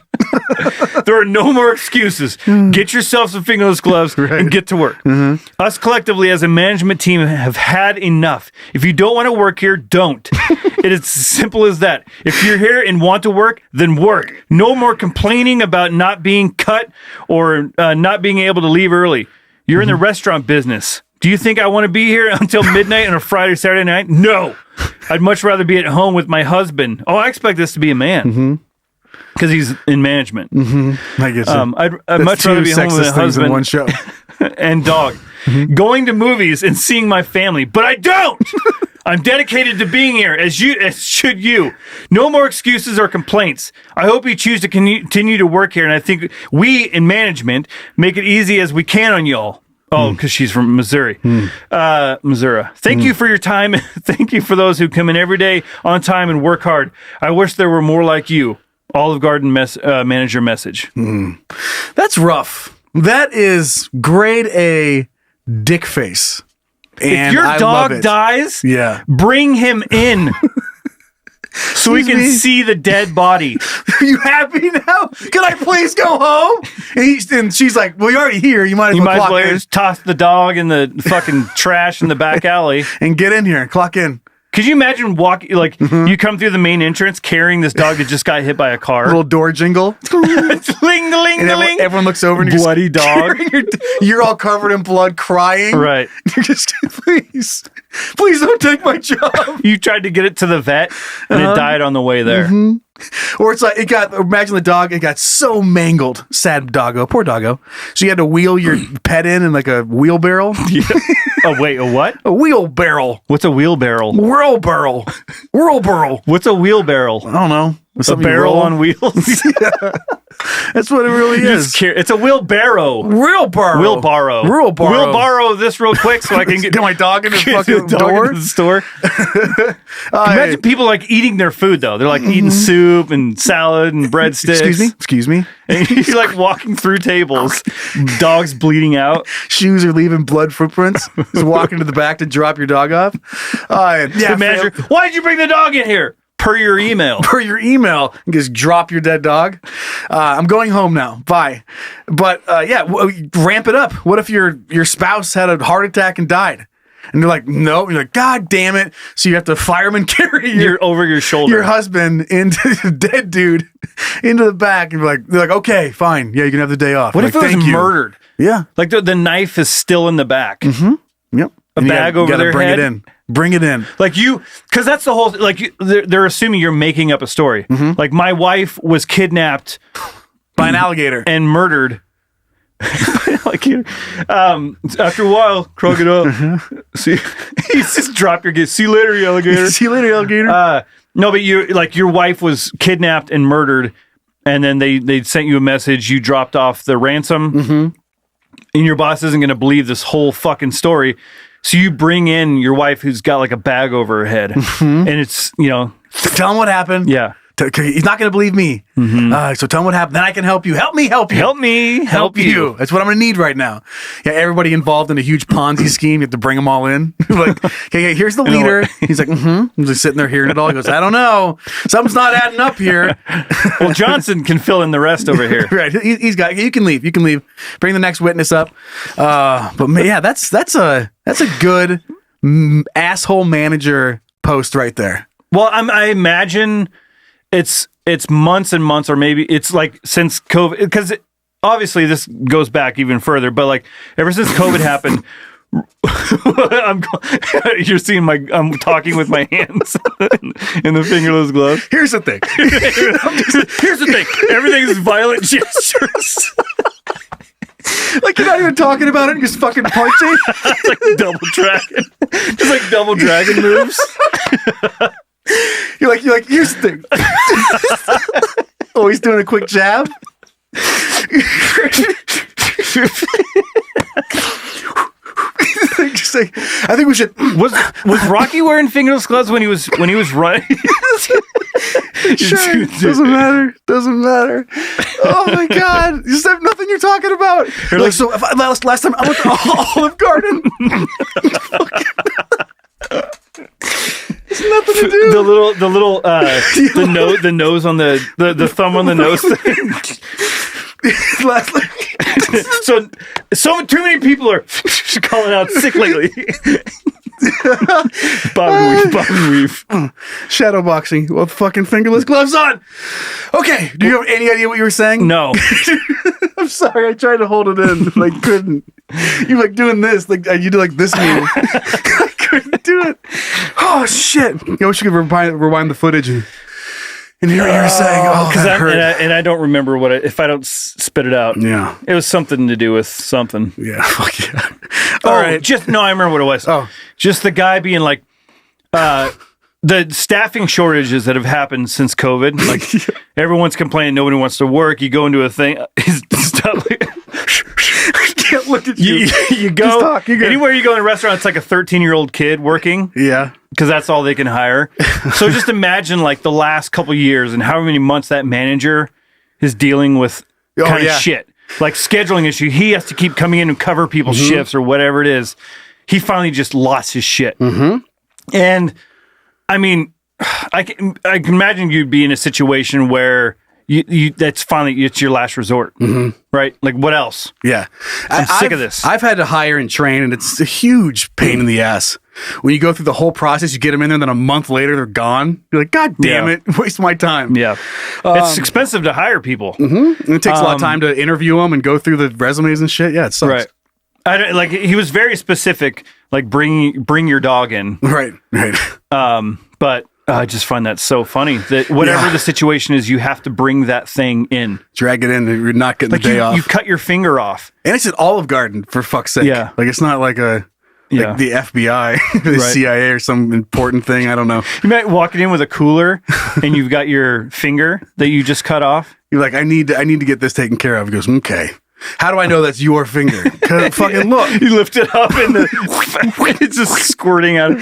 There are no more excuses. Get yourself some fingerless gloves and get to work. Us collectively as a management team have had enough. If you don't want to work here, don't. It is as simple as that. If you're here and want to work, then work. No more complaining about not being cut or not being able to leave early. You're in the restaurant business. Do you think I want to be here until midnight on a Friday, Saturday night? No. I'd much rather be at home with my husband. Oh, I expect this to be a man. Because he's in management. I guess I'd much rather be home with my husband in one show. and dog. Going to movies and seeing my family. But I don't! I'm dedicated to being here, as should you. No more excuses or complaints. I hope you choose to continue to work here, and I think we in management make it easy as we can on y'all. Oh, because she's from Missouri. Missouri. Thank you for your time. Thank you for those who come in every day on time and work hard. I wish there were more like you. Olive Garden manager message. That's rough. That is grade A dick face. And if your dog dies, bring him in. So we can see the dead body. Are you happy now? Can I please go home? And she's like, well, you're already here. You might as well just toss the dog in the fucking trash in the back alley. And get in here and clock in. Could you imagine you come through the main entrance carrying this dog that just got hit by a car? Little door jingle. Ling-a-ling-a-ling. Everyone looks over and you're bloody dog. You're all covered in blood, crying. Right. You're just, please don't take my job. You tried to get it to the vet and it died on the way there. Or it's like imagine the dog, it got so mangled. Sad doggo, poor doggo. So you had to wheel your pet in like a wheelbarrow. Yeah. Oh wait, a what? A wheelbarrow. What's a wheelbarrow? Whirlbarrow. What's a wheelbarrow? I don't know. A barrel on wheels. Yeah. That's what it really is. It's a wheelbarrow. Wheelbarrow. We'll borrow this real quick so I can get my dog in the get fucking the dog door. into the store. Imagine people like eating their food though. They're like eating soup and salad and breadsticks. Excuse me. And you're like walking through tables, dogs bleeding out. Shoes are leaving blood footprints. Just walking to the back to drop your dog off. The manager, why did you bring the dog in here? Per your email. And just drop your dead dog. I'm going home now. Bye. But ramp it up. What if your spouse had a heart attack and died? And they're like, no. You're like, God damn it. So you have to fireman carry You're over your shoulder. Your husband into the dead dude into the back. And they're like, okay, fine. Yeah, you can have the day off. What if it was murdered? Yeah. Like the knife is still in the back. Mm-hmm. Yep. A bag over their bring head. Bring it in. Like because that's the whole, they're assuming you're making up a story. Mm-hmm. Like my wife was kidnapped by an alligator and murdered. After a while, crunk it up. See, you just drop your see you later, you alligator. See you later, alligator. No, but your wife was kidnapped and murdered, and then they sent you a message. You dropped off the ransom, and your boss isn't going to believe this whole fucking story. So you bring in your wife who's got like a bag over her head, and it's tell him what happened. Yeah. He's not going to believe me. So tell him what happened. Then I can help you. Help me help you. Help me help you. That's what I'm going to need right now. Yeah, everybody involved in a huge Ponzi scheme. You have to bring them all in. Like, okay, here's the leader. He's like, I'm just sitting there hearing it all. He goes, I don't know. Something's not adding up here. Well, Johnson can fill in the rest over here. Right. He's got. You can leave. Bring the next witness up. But yeah, that's a good asshole manager post right there. Well, I imagine it's months and months, or maybe it's like since COVID, because obviously this goes back even further, but like ever since COVID happened, you're seeing I'm talking with my hands in the fingerless glove. Here's the thing. Everything is violent gestures. Like you're not even talking about it, you're just fucking punching. It's like double dragon. It's like double dragon moves. You're like, here's the thing. Oh, he's doing a quick jab. Just like, I think we should. Was Rocky wearing fingerless gloves when he was running? Sure. Doesn't matter. Oh my god. You just have nothing you're talking about. You're like, so last time I went to Olive Garden. There's nothing to do. The nose on the thumb on the nose thing. So too many people are calling out sick lately. Bob and weave. Shadow boxing with fucking fingerless gloves on. Okay, do you have any idea what you were saying? No. I'm sorry, I tried to hold it in, but I couldn't. You like doing this, like you do like this move. I couldn't do it. Oh shit! I wish you could rewind the footage and hear what you were saying. Oh, that hurt. And I don't remember if I don't spit it out. Yeah, it was something to do with something. Yeah, fuck yeah. All right, I remember what it was. Oh, just the guy being like, the staffing shortages that have happened since COVID. Like everyone's complaining, nobody wants to work. You go into a thing, I can't look at you. You go anywhere you go in a restaurant, it's like a 13-year-old kid working. Yeah. Because that's all they can hire. So just imagine like the last couple years and how many months that manager is dealing with kind of shit. Like scheduling issue. He has to keep coming in and cover people's shifts or whatever it is. He finally just lost his shit. And I mean, I can imagine you'd be in a situation where it's your last resort, right? Like what else? Yeah. I'm sick of this. I've had to hire and train, and it's a huge pain in the ass. When you go through the whole process, you get them in there, and then a month later, they're gone. You're like, God damn it, waste my time. Yeah. It's expensive to hire people. And it takes a lot of time to interview them and go through the resumes and shit. Yeah, it sucks. Right. He was very specific, like bring your dog in. Right. But I just find that so funny that whatever the situation is, you have to bring that thing in. Drag it in. And you're not getting the day off. You cut your finger off. And it's at Olive Garden, for fuck's sake. Yeah. Like, it's not like the FBI, the CIA or some important thing. I don't know. You might walk in with a cooler and you've got your finger that you just cut off. You're like, I need to get this taken care of. He goes, okay. How do I know that's your finger? Because fucking look. You lift it up and it's just squirting out.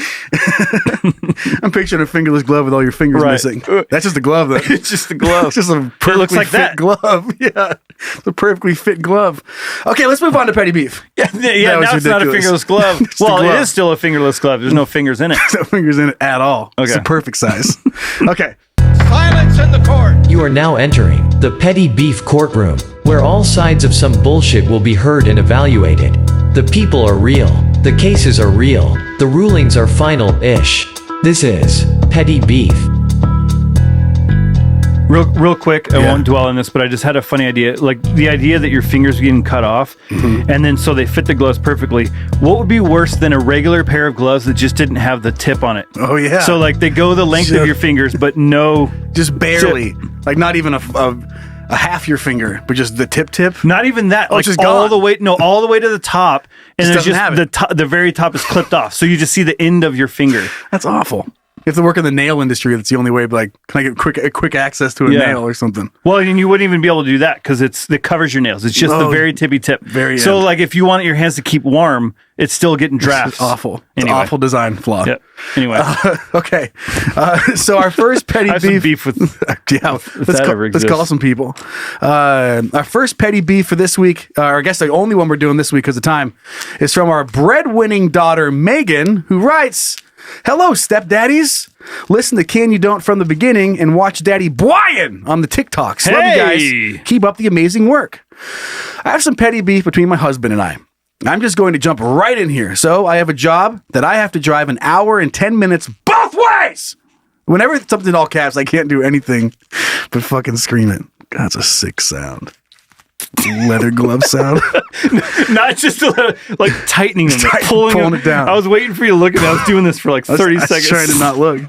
I'm picturing a fingerless glove with all your fingers missing. That's just a glove, though. It's just a glove. It's just a perfectly fit glove. Yeah. It's a perfectly fit glove. Okay, let's move on to petty beef. Yeah, now it's not a fingerless glove. Well, it is still a fingerless glove. There's no fingers in it. No fingers in it at all. Okay. It's a perfect size. Okay. Silence in the court! You are now entering the petty beef courtroom, where all sides of some bullshit will be heard and evaluated. The people are real. The cases are real. The rulings are final-ish. This is petty beef. Real quick, I won't dwell on this, but I just had a funny idea. Like the idea that your fingers are getting cut off, and then so they fit the gloves perfectly. What would be worse than a regular pair of gloves that just didn't have the tip on it? Oh, yeah. So like they go the length of your fingers, but no... Just barely. Tip. Like not even a half your finger, but just the tip. Not even that. Oh, like just all gone. the way. No, all the way to the top, and Just there's doesn't just have the very top is clipped off, so you just see the end of your finger. That's awful. You have to work in the nail industry. That's the only way. Like, can I get quick access to a nail or something? Well, and you wouldn't even be able to do that because it covers your nails. It's just the very tippy tip. So, like, if you want your hands to keep warm, it's still getting drafts. It's awful. It's Anyway. an awful design flaw. Yeah. Anyway, okay. So our first petty I have some beef with let's call some people. Our first petty beef for this week, or I guess the only one we're doing this week because of time, is from our breadwinning daughter Megan, who writes, "Hello, stepdaddies. Listen to Can You Don't from the beginning and watch Daddy Brian on the TikToks. Love you guys. Keep up the amazing work. I have some petty beef between my husband and I. I'm just going to jump right in here. So I have a job that I have to drive an hour and 10 minutes both ways. Whenever it's something in all caps, I can't do anything but fucking scream it. God, that's a sick sound. Leather glove sound. Not just like tightening them, pulling it down. I was waiting for you to look at it. I was doing this for like 30 seconds. I was trying to not look.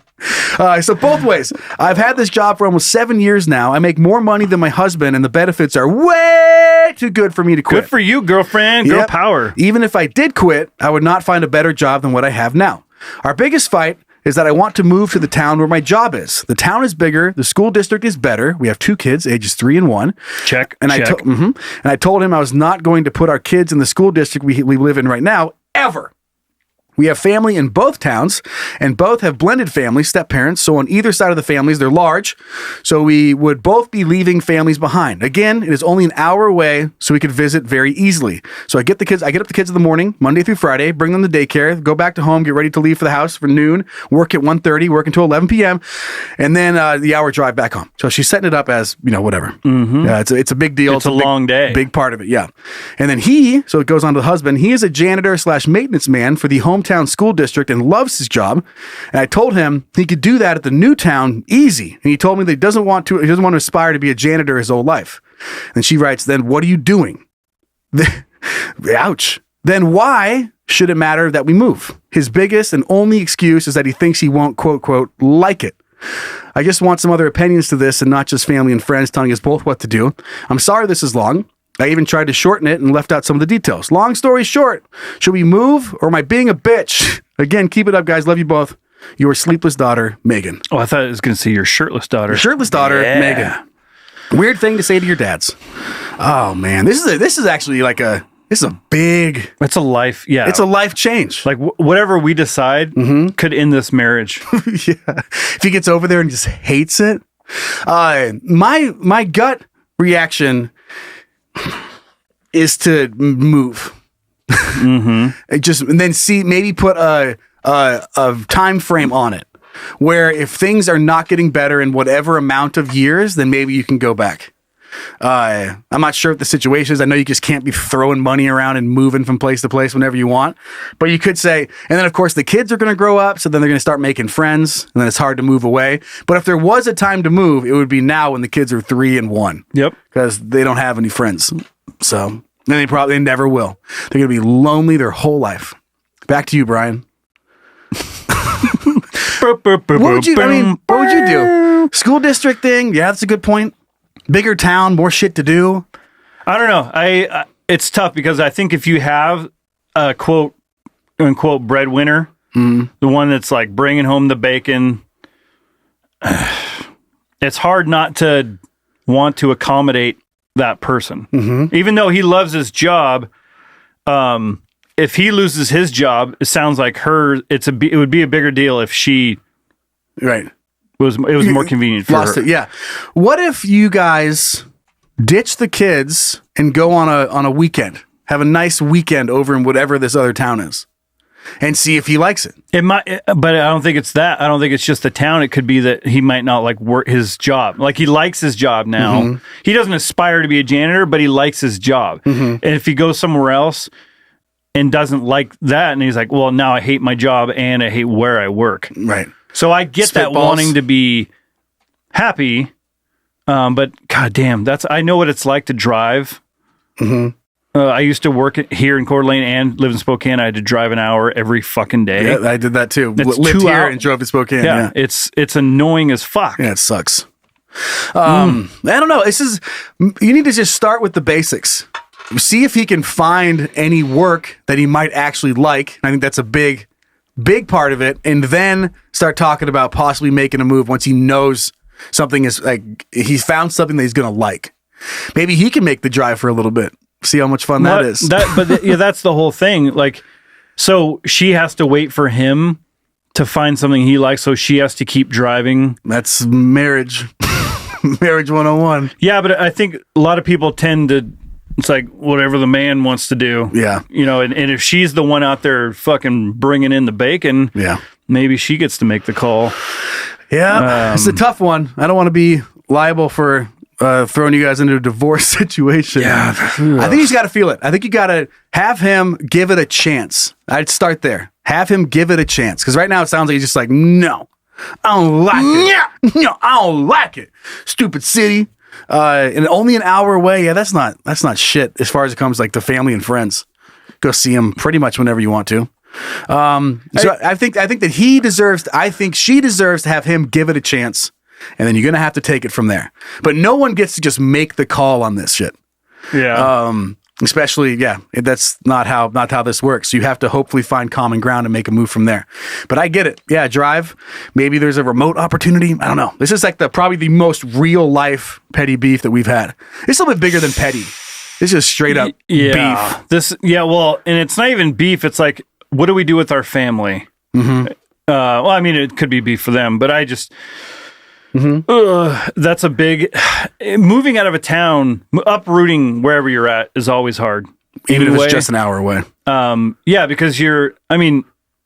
So both ways. I've had this job for almost 7 years now. I make more money than my husband, and the benefits are way too good for me to quit. Good for you, girlfriend. Girl power. Even if I did quit, I would not find a better job than what I have now. Our biggest fight is that I want to move to the town where my job is. The town is bigger. The school district is better. We have 2 kids, ages 3 and 1. Check. And I told him I was not going to put our kids in the school district we live in right now, ever. We have family in both towns, and both have blended families, step-parents, so on either side of the families, they're large, so we would both be leaving families behind. Again, it is only an hour away, so we could visit very easily. So I get up the kids in the morning, Monday through Friday, bring them to daycare, go back to home, get ready to leave for the house for noon, work at 1:30, work until 11 p.m., and then the hour drive back home. So she's setting it up as, whatever. Mm-hmm. It's a big deal. It's a long day. Big part of it, yeah. And then so it goes on to the husband, he is a janitor/maintenance man for the hometown school district and loves his job. And I told him he could do that at the new town easy. And he told me that he doesn't want to aspire to be a janitor his whole life. And she writes, then what are you doing? Ouch. Then why should it matter that we move? His biggest and only excuse is that he thinks he won't, quote, like it. I just want some other opinions to this and not just family and friends telling us both what to do. I'm sorry this is long. I even tried to shorten it and left out some of the details. Long story short, should we move or am I being a bitch? Again, keep it up, guys. Love you both. Your sleepless daughter, Megan. Oh, I thought I was going to say your shirtless daughter. Your shirtless daughter, Megan. Weird thing to say to your dads. Oh man, this is actually like it's a big. It's a life. Yeah, it's a life change. Like whatever we decide could end this marriage. Yeah, if he gets over there and just hates it. My gut reaction is to move. And then maybe put a time frame on it where if things are not getting better in whatever amount of years, then maybe you can go back. I'm not sure what the situation is. I know you just can't be throwing money around and moving from place to place whenever you want, but you could say, and then of course the kids are going to grow up, so then they're going to start making friends, and then it's hard to move away. But if there was a time to move, it would be now when the kids are 3 and 1. Yep. Because they don't have any friends. So then they never will. They're going to be lonely their whole life. Back to you, Brian. What would you do? School district thing? Yeah, that's a good point. Bigger town, more shit to do. I don't know. It's tough because I think if you have a quote unquote breadwinner, the one that's like bringing home the bacon, it's hard not to want to accommodate that person. Even though he loves his job, if he loses his job, it sounds like it would be a bigger deal if she it was more convenient for her. Yeah. What if you guys ditch the kids and go on a weekend? Have a nice weekend over in whatever this other town is, and see if he likes it. It might, but I don't think it's that. I don't think it's just the town. It could be that he might not like work his job. Like he likes his job now. He doesn't aspire to be a janitor, but he likes his job. And if he goes somewhere else and doesn't like that, and he's like, well, now I hate my job and I hate where I work. Right. So I get that wanting to be happy, but goddamn, I know what it's like to drive. I used to work here in Coeur d'Alene and live in Spokane. I had to drive an hour every fucking day. Yeah, I did that too. It's Lived 2 here hours. and drove to Spokane. Yeah, it's annoying as fuck. Yeah, it sucks. I don't know. You need to just start with the basics. See if he can find any work that he might actually like. I think that's a big part of it. And then start talking about possibly making a move once he knows something is like, he's found something that he's going to like. Maybe he can make the drive for a little bit. See how much fun that is. That's the whole thing. Like, so she has to wait for him to find something he likes. So she has to keep driving. That's marriage. Marriage 101. Yeah. But I think a lot of people tend to, it's like whatever the man wants to do. Yeah. You know, and if she's the one out there fucking bringing in the bacon, maybe she gets to make the call. Yeah. It's a tough one. I don't want to be liable for throwing you guys into a divorce situation. Yeah. I think he's got to feel it. I think you got to have him give it a chance. I'd start there. Have him give it a chance. Because right now it sounds like he's just like, no, I don't like it. No, I don't like it. Stupid city. And only an hour away. Yeah, that's not shit as far as it comes like to family and friends. Go see him pretty much whenever you want to. So I think that she deserves to have him give it a chance, and then you're gonna have to take it from there. But no one gets to just make the call on this shit. Yeah. Especially, that's not how this works. You have to hopefully find common ground and make a move from there. But I get it. Yeah, drive. Maybe there's a remote opportunity. I don't know. This is like probably the most real life petty beef that we've had. It's a little bit bigger than petty. This is straight up beef. Well, and it's not even beef. It's like, what do we do with our family? Well, I mean, it could be beef for them, but I just... that's a big moving out of a town, uprooting wherever you're at is always hard, even if it's just an hour away. Because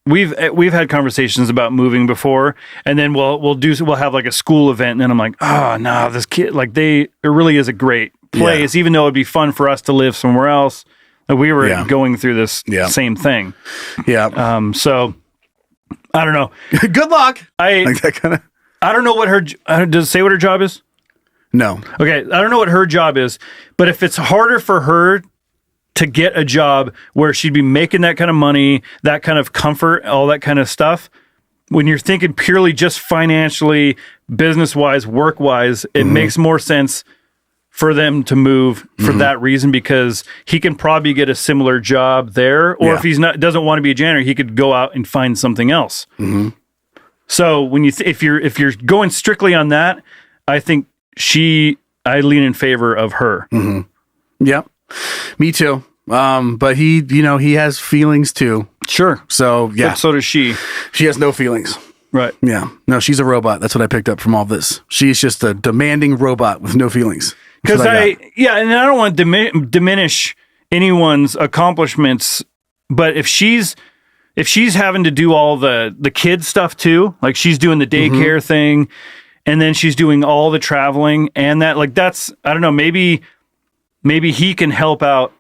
we've had conversations about moving before, and then we'll have like a school event, and then I'm like, oh no, this kid, like it really is a great place, even though it'd be fun for us to live somewhere else. Like we were going through this same thing. Yeah. So I don't know. Good luck. Like that kind of. I don't know what does it say what her job is? No. Okay, I don't know what her job is, but if it's harder for her to get a job where she'd be making that kind of money, that kind of comfort, all that kind of stuff, when you're thinking purely just financially, business-wise, work-wise, it makes more sense for them to move for that reason, because he can probably get a similar job there, or if he's doesn't want to be a janitor, he could go out and find something else. So when if you're going strictly on that, I think I lean in favor of her. Yeah, me too. But he has feelings too. Sure. So yeah. But so does she. She has no feelings. Right. Yeah. No, she's a robot. That's what I picked up from all this. She's just a demanding robot with no feelings. Because and I don't want to diminish anyone's accomplishments, but if she's having to do all the kid stuff too, like she's doing the daycare thing, and then she's doing all the traveling and that, like that's, I don't know, maybe he can help out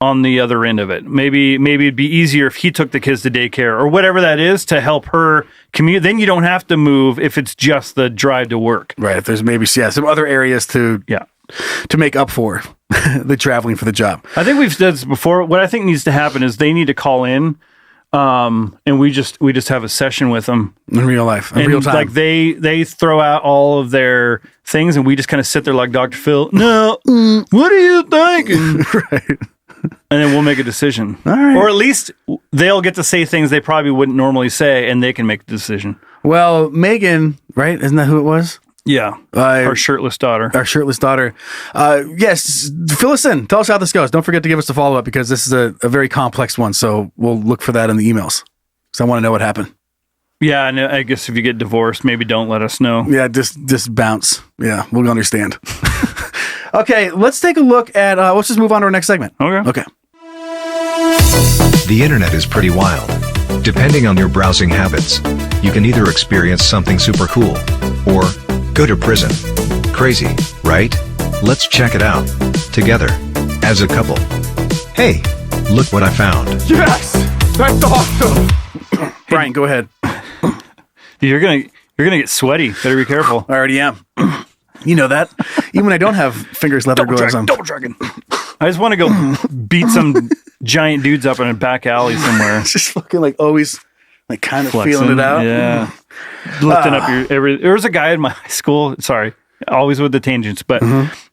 on the other end of it. Maybe it'd be easier if he took the kids to daycare or whatever that is to help her commute. Then you don't have to move if it's just the drive to work. Right. If there's maybe some other areas to make up for the traveling for the job. I think we've said this before. What I think needs to happen is they need to call in and we just have a session with them in real life, in and real time. like they throw out all of their things, and we just kind of sit there like Dr. Phil. No, what are you thinking? Right. And then we'll make a decision, All right. or at least they'll get to say things they probably wouldn't normally say, and they can make the decision. Well, Megan, right? Isn't that who it was? Yeah, our shirtless daughter. Our shirtless daughter. Yes, fill us in. Tell us how this goes. Don't forget to give us the follow-up because this is a very complex one. So we'll look for that in the emails. So I want to know what happened. Yeah, and I guess if you get divorced, maybe don't let us know. Yeah, just bounce. Yeah, we'll understand. Okay, let's take a look at, let's just move on to our next segment. Okay. The internet is pretty wild. Depending on your browsing habits, you can either experience something super cool or go to prison. Crazy, right? Let's check it out together as a couple. Hey, look what I found. Yes, that's awesome. Brian, go ahead. You're gonna get sweaty. Better be careful. I already am. You know that. Even when I don't have fingers leather gloves on. Double dragon. I just want to go beat some giant dudes up in a back alley somewhere. Just fucking like always like kind of Flexing. feeling it out. Yeah. Lifting up there was a guy in my high school, sorry, always with the tangents, but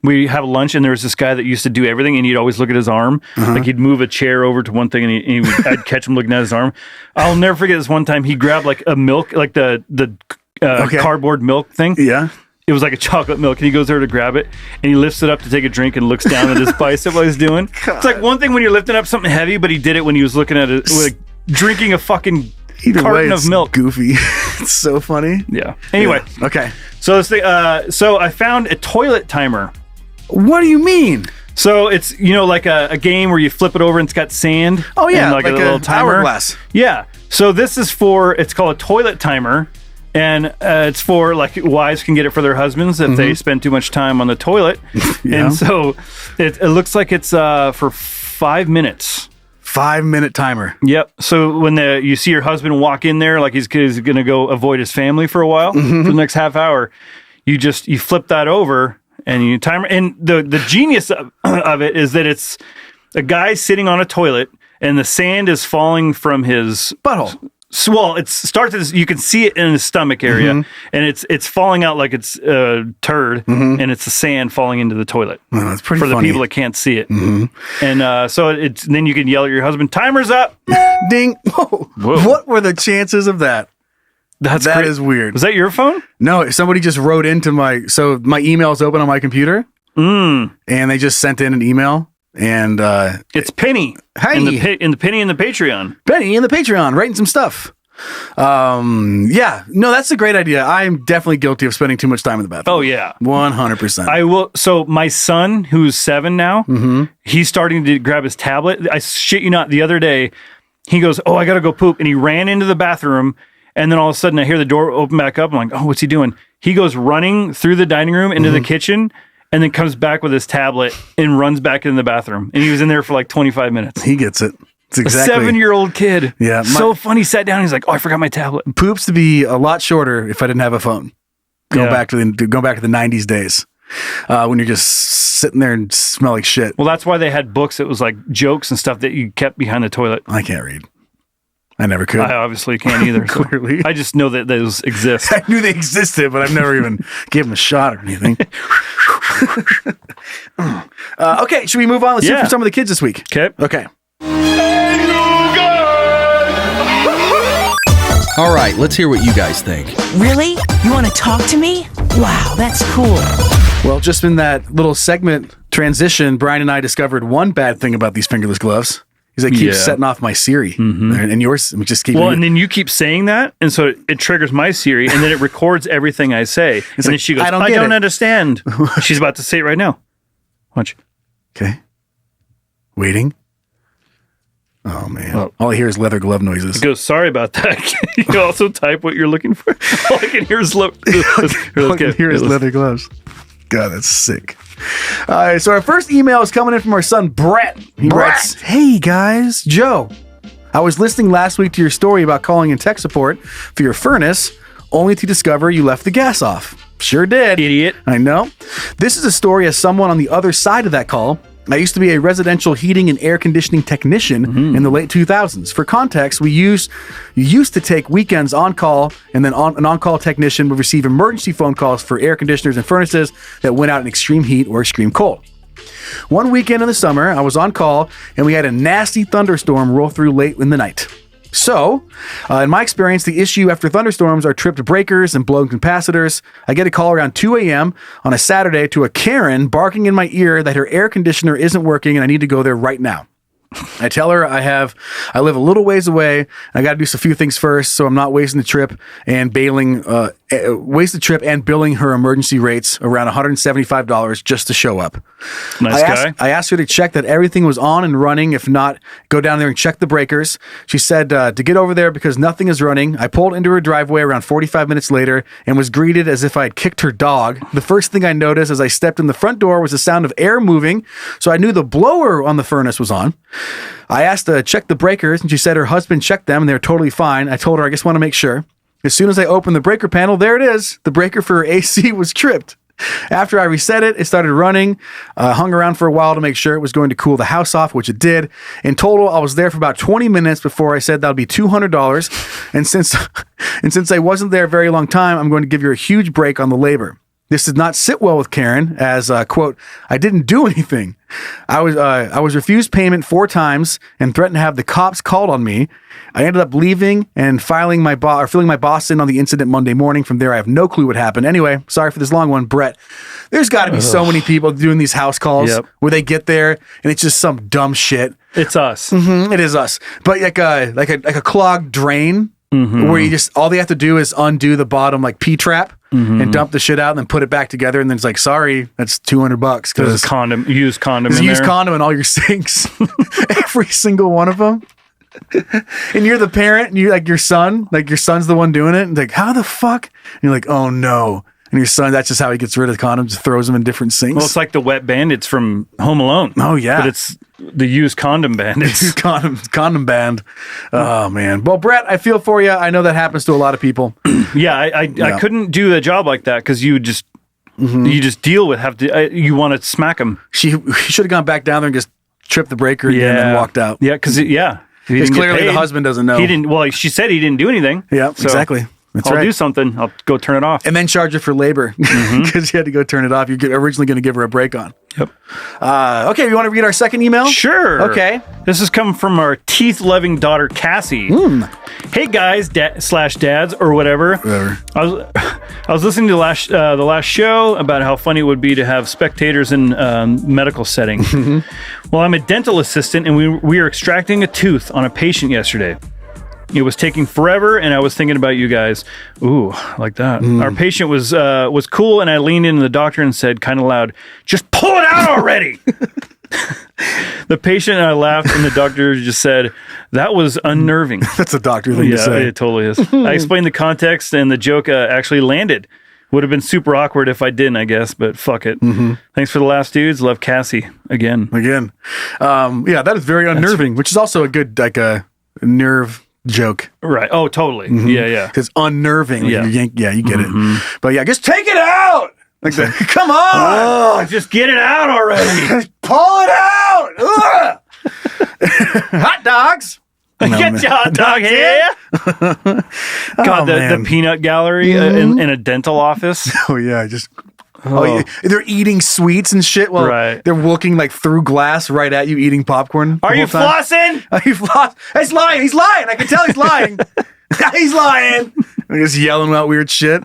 we have lunch and there was this guy that used to do everything and he'd always look at his arm. Like he'd move a chair over to one thing and I'd catch him looking at his arm. I'll never forget this one time he grabbed like a milk, like the cardboard milk thing. Yeah. It was like a chocolate milk, and he goes there to grab it, and he lifts it up to take a drink and looks down at his bicep while he's doing. God. It's like one thing when you're lifting up something heavy, but he did it when he was looking at it, like drinking a fucking carton of milk. Goofy. It's so funny. Yeah. Anyway. Yeah. Okay. So this thing, so I found a toilet timer. What do you mean? So it's, like a game where you flip it over and it's got sand. Oh yeah, and like a little timer. Hourglass. Yeah. So this is it's called a toilet timer. And it's for like wives can get it for their husbands if they spend too much time on the toilet. Yeah. And so it looks like it's for 5 minutes. 5-minute timer. Yep. So when you see your husband walk in there, like he's going to go avoid his family for a while for the next half hour, you flip that over and you timer. And the genius of it is that it's a guy sitting on a toilet and the sand is falling from his butthole. So, well, it starts as you can see it in his stomach area, and it's falling out like it's a turd, and it's the sand falling into the toilet. Oh, that's pretty for funny. the people that can't see it. And so then you can yell at your husband, "Timer's up!" Ding! Whoa. What were the chances of that? That is weird. Was that your phone? No, somebody just wrote into my email is open on my computer, and they just sent in an email. And it's Penny. Hey, in the Penny in the Patreon. Penny in the Patreon, writing some stuff. Yeah, no, that's a great idea. I'm definitely guilty of spending too much time in the bathroom. Oh yeah, 100%. I will. So my son, who's 7 now, he's starting to grab his tablet. I shit you not. The other day, he goes, "Oh, I gotta go poop," and he ran into the bathroom. And then all of a sudden, I hear the door open back up. I'm like, "Oh, what's he doing?" He goes running through the dining room into the kitchen. And then comes back with his tablet and runs back in the bathroom. And he was in there for like 25 minutes. He gets it. It's exactly. A 7-year-old kid. Yeah. So funny. He sat down. He's like, "Oh, I forgot my tablet." Poops to be a lot shorter if I didn't have a phone. Going back to the 90s days. When you're just sitting there and smell like shit. Well, that's why they had books that was like jokes and stuff that you kept behind the toilet. I can't read. I never could. I obviously can't either. Clearly. I just know that those exist. I knew they existed, but I've never even gave them a shot or anything. Okay, should we move on? Let's hear from some of the kids this week. Okay. All right, let's hear what you guys think. Really? You want to talk to me? Wow, that's cool. Well, just in that little segment transition, Brian and I discovered one bad thing about these fingerless gloves. Is they keep setting off my Siri, and yours just keep. Well, and then you keep saying that, and so it triggers my Siri, and then it records everything I say. And then she goes, "I don't understand." She's about to say it right now. Watch. Okay. Waiting. Oh man! Well, all I hear is leather glove noises. It goes, "Sorry about that." Can you also type what you're looking for? All I can hear is leather gloves. God, that's sick. All right, so our first email is coming in from our son, Brett. He writes, "Hey, guys. Joe, I was listening last week to your story about calling in tech support for your furnace, only to discover you left the gas off. Sure did. Idiot. I know. This is a story as someone on the other side of that call I used to be a residential heating and air conditioning technician in the late 2000s. For context, you used to take weekends on call, and then an on-call technician would receive emergency phone calls for air conditioners and furnaces that went out in extreme heat or extreme cold. One weekend in the summer, I was on call, and we had a nasty thunderstorm roll through late in the night. So, in my experience, the issue after thunderstorms are tripped breakers and blown capacitors. I get a call around 2 a.m. on a Saturday to a Karen barking in my ear that her air conditioner isn't working and I need to go there right now. I tell her I live a little ways away. I got to do a few things first, so I'm not wasting the trip and billing her emergency rates around $175 just to show up. Nice guy. I asked her to check that everything was on and running. If not, go down there and check the breakers. She said to get over there because nothing is running. I pulled into her driveway around 45 minutes later and was greeted as if I had kicked her dog. The first thing I noticed as I stepped in the front door was the sound of air moving, so I knew the blower on the furnace was on. I asked to check the breakers, and she said her husband checked them and they're totally fine. I told her I just want to make sure. As soon as I opened the breaker panel, there it is. The breaker for her AC was tripped. After I reset it, it started running. Hung around for a while to make sure it was going to cool the house off, which it did. In total, I was there for about 20 minutes before I said that would be $200. And since I wasn't there a very long time, I'm going to give you a huge break on the labor. This did not sit well with Karen as, quote, I didn't do anything. I was refused payment 4 times and threatened to have the cops called on me. I ended up leaving and filling my boss in on the incident Monday morning. From there, I have no clue what happened. Anyway, sorry for this long one, Brett. There's got to be so many people doing these house calls where they get there and it's just some dumb shit. It's us. It is us. But like a clogged drain where you just all they have to do is undo the bottom like P-trap. And dump the shit out and then put it back together, and then it's like, sorry, that's $200 because used condom in used there. condom in all your sinks, every single one of them. And you're the parent, and you're like your son's the one doing it, and like, how the fuck? And you're like, oh no. And your son, that's just how he gets rid of the condoms, throws them in different sinks. Well, it's like the wet bandits from Home Alone. Oh, yeah. But it's the used condom bandits. condom band. Oh, man. Well, Brett, I feel for you. I know that happens to a lot of people. I couldn't do a job like that because you just deal with, you want to smack them. She should have gone back down there and just tripped the breaker again and walked out. Yeah, because, Because clearly the husband doesn't know. He didn't. Well, she said he didn't do anything. Yeah, so exactly. I'll do something. I'll go turn it off. And then charge her for labor because you had to go turn it off. You're originally going to give her a break on. Yep. Okay, you want to read our second email? Sure. Okay. This is coming from our teeth-loving daughter, Cassie. Hey, guys, dads, or whatever. I was listening to the last show about how funny it would be to have spectators in medical setting. Well, I'm a dental assistant, and we are extracting a tooth on a patient yesterday. It was taking forever, and I was thinking about you guys. Ooh, like that. Our patient was cool, and I leaned into the doctor and said, kind of loud, "Just pull it out already!" The patient and I laughed, and the doctor just said, "That was unnerving." That's a doctor thing to say. Yeah, it totally is. I explained the context, and the joke actually landed. Would have been super awkward if I didn't, I guess, but fuck it. Thanks for the last dudes. Love Cassie again. Yeah, that is very unnerving, which is also a good nerve joke. Right. Oh, totally. Yeah. Because unnerving. Yeah. You get it. But yeah, just take it out. Like that. Come on. Oh, just get it out already. Just pull it out. Hot dogs. Get your hot dog here. God, the peanut gallery in a dental office. Oh, yeah. They're eating sweets and shit. Well, they're looking like through glass right at you, eating popcorn. Are you flossing? Are you flossing? He's lying. He's lying. I can tell he's lying. He's lying. They're just yelling out weird shit.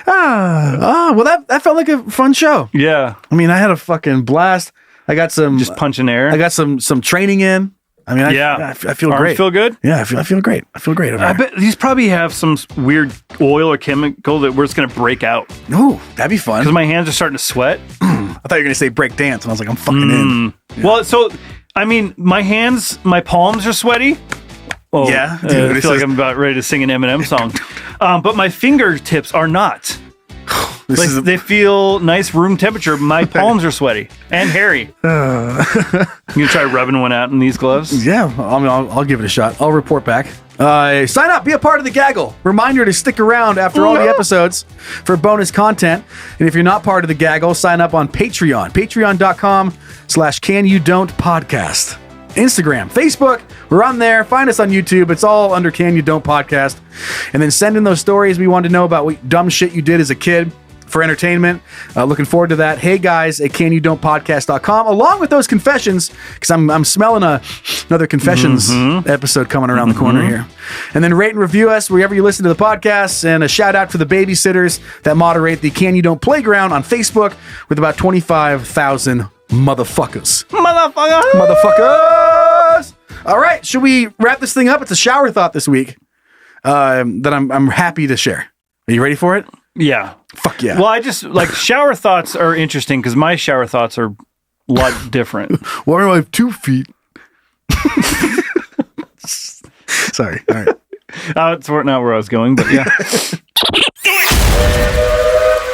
Well, that felt like a fun show. Yeah. I mean, I had a fucking blast. I got some just punching air. I got some training in. I mean, I feel great. You feel good? Yeah, I feel great. I feel great. I bet these probably have some weird oil or chemical that we're just going to break out. Ooh, that'd be fun. Because my hands are starting to sweat. I thought you were going to say break dance, and I was like, I'm fucking in. Yeah. Well, so, I mean, my palms are sweaty. Oh, yeah, dude, I feel like I'm about ready to sing an Eminem song. But my fingertips are not. They feel nice room temperature. My palms are sweaty and hairy. You gonna try rubbing one out in these gloves? Yeah, I'll give it a shot. I'll report back. Sign up, be a part of the gaggle. Reminder to stick around after all the episodes for bonus content. And if you're not part of the gaggle, sign up on Patreon. Patreon.com/CanYouDon'tPodcast. Instagram, Facebook, we're on there. Find us on YouTube. It's all under Can You Don't Podcast. And then send in those stories we want to know about what dumb shit you did as a kid for entertainment. Looking forward to that. Hey guys at canyouDon'tPodcast.com, along with those confessions, because I'm smelling another confessions episode coming around the corner here. And then rate and review us wherever you listen to the podcast. And a shout out for the babysitters that moderate the Can You Don't Playground on Facebook with about 25,000 motherfuckers. Motherfuckers! All right, should we wrap this thing up? It's a shower thought this week that I'm happy to share. Are you ready for it? Yeah. Fuck yeah. Well, I just like shower thoughts are interesting because my shower thoughts are a lot different. Why do I have 2 feet? Sorry. All right. It's not where I was going, but yeah.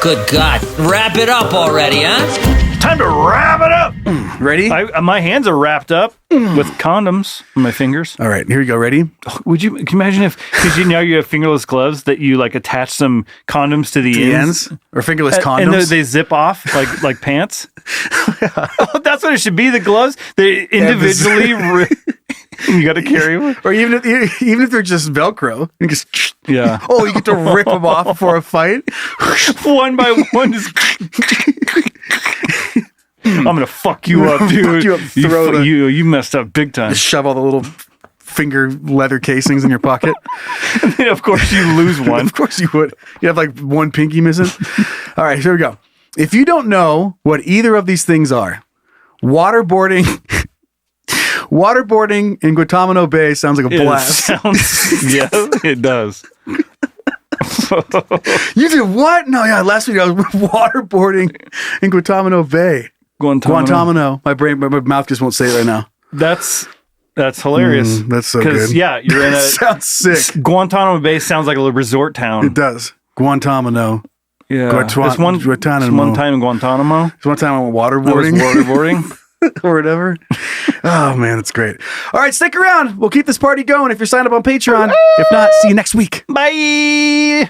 Good God. Wrap it up already, huh? Time to wrap it up. Ready? My hands are wrapped up with condoms on my fingers. All right, here we go. Ready? Can you imagine because you have fingerless gloves that you like attach some condoms to the ends or fingerless condoms, and they zip off like pants. Oh, that's what it should be. The gloves they individually. You got to carry them, or even if they're just Velcro, you just you get to rip them off before a fight, one by one. I'm gonna fuck you up, dude. You messed up big time. Shove all the little finger leather casings in your pocket. And then of course you lose one. Of course you would. You have like one pinky missing. All right, here we go. If you don't know what either of these things are, waterboarding in Guantanamo Bay sounds like a blast. Yeah, it does. You did what? No, yeah. Last week I was waterboarding in Guantanamo Bay. Guantanamo. My mouth just won't say it right now. That's hilarious. That's so good. Yeah, you're in a sounds sick. Guantanamo Bay sounds like a resort town. It does. Guantanamo. Yeah. Guantanamo. One time in Guantanamo. There's one time I went waterboarding. Waterboarding. Or whatever. Oh man, that's great. All right, stick around. We'll keep this party going if you're signed up on Patreon. If not, see you next week. Bye.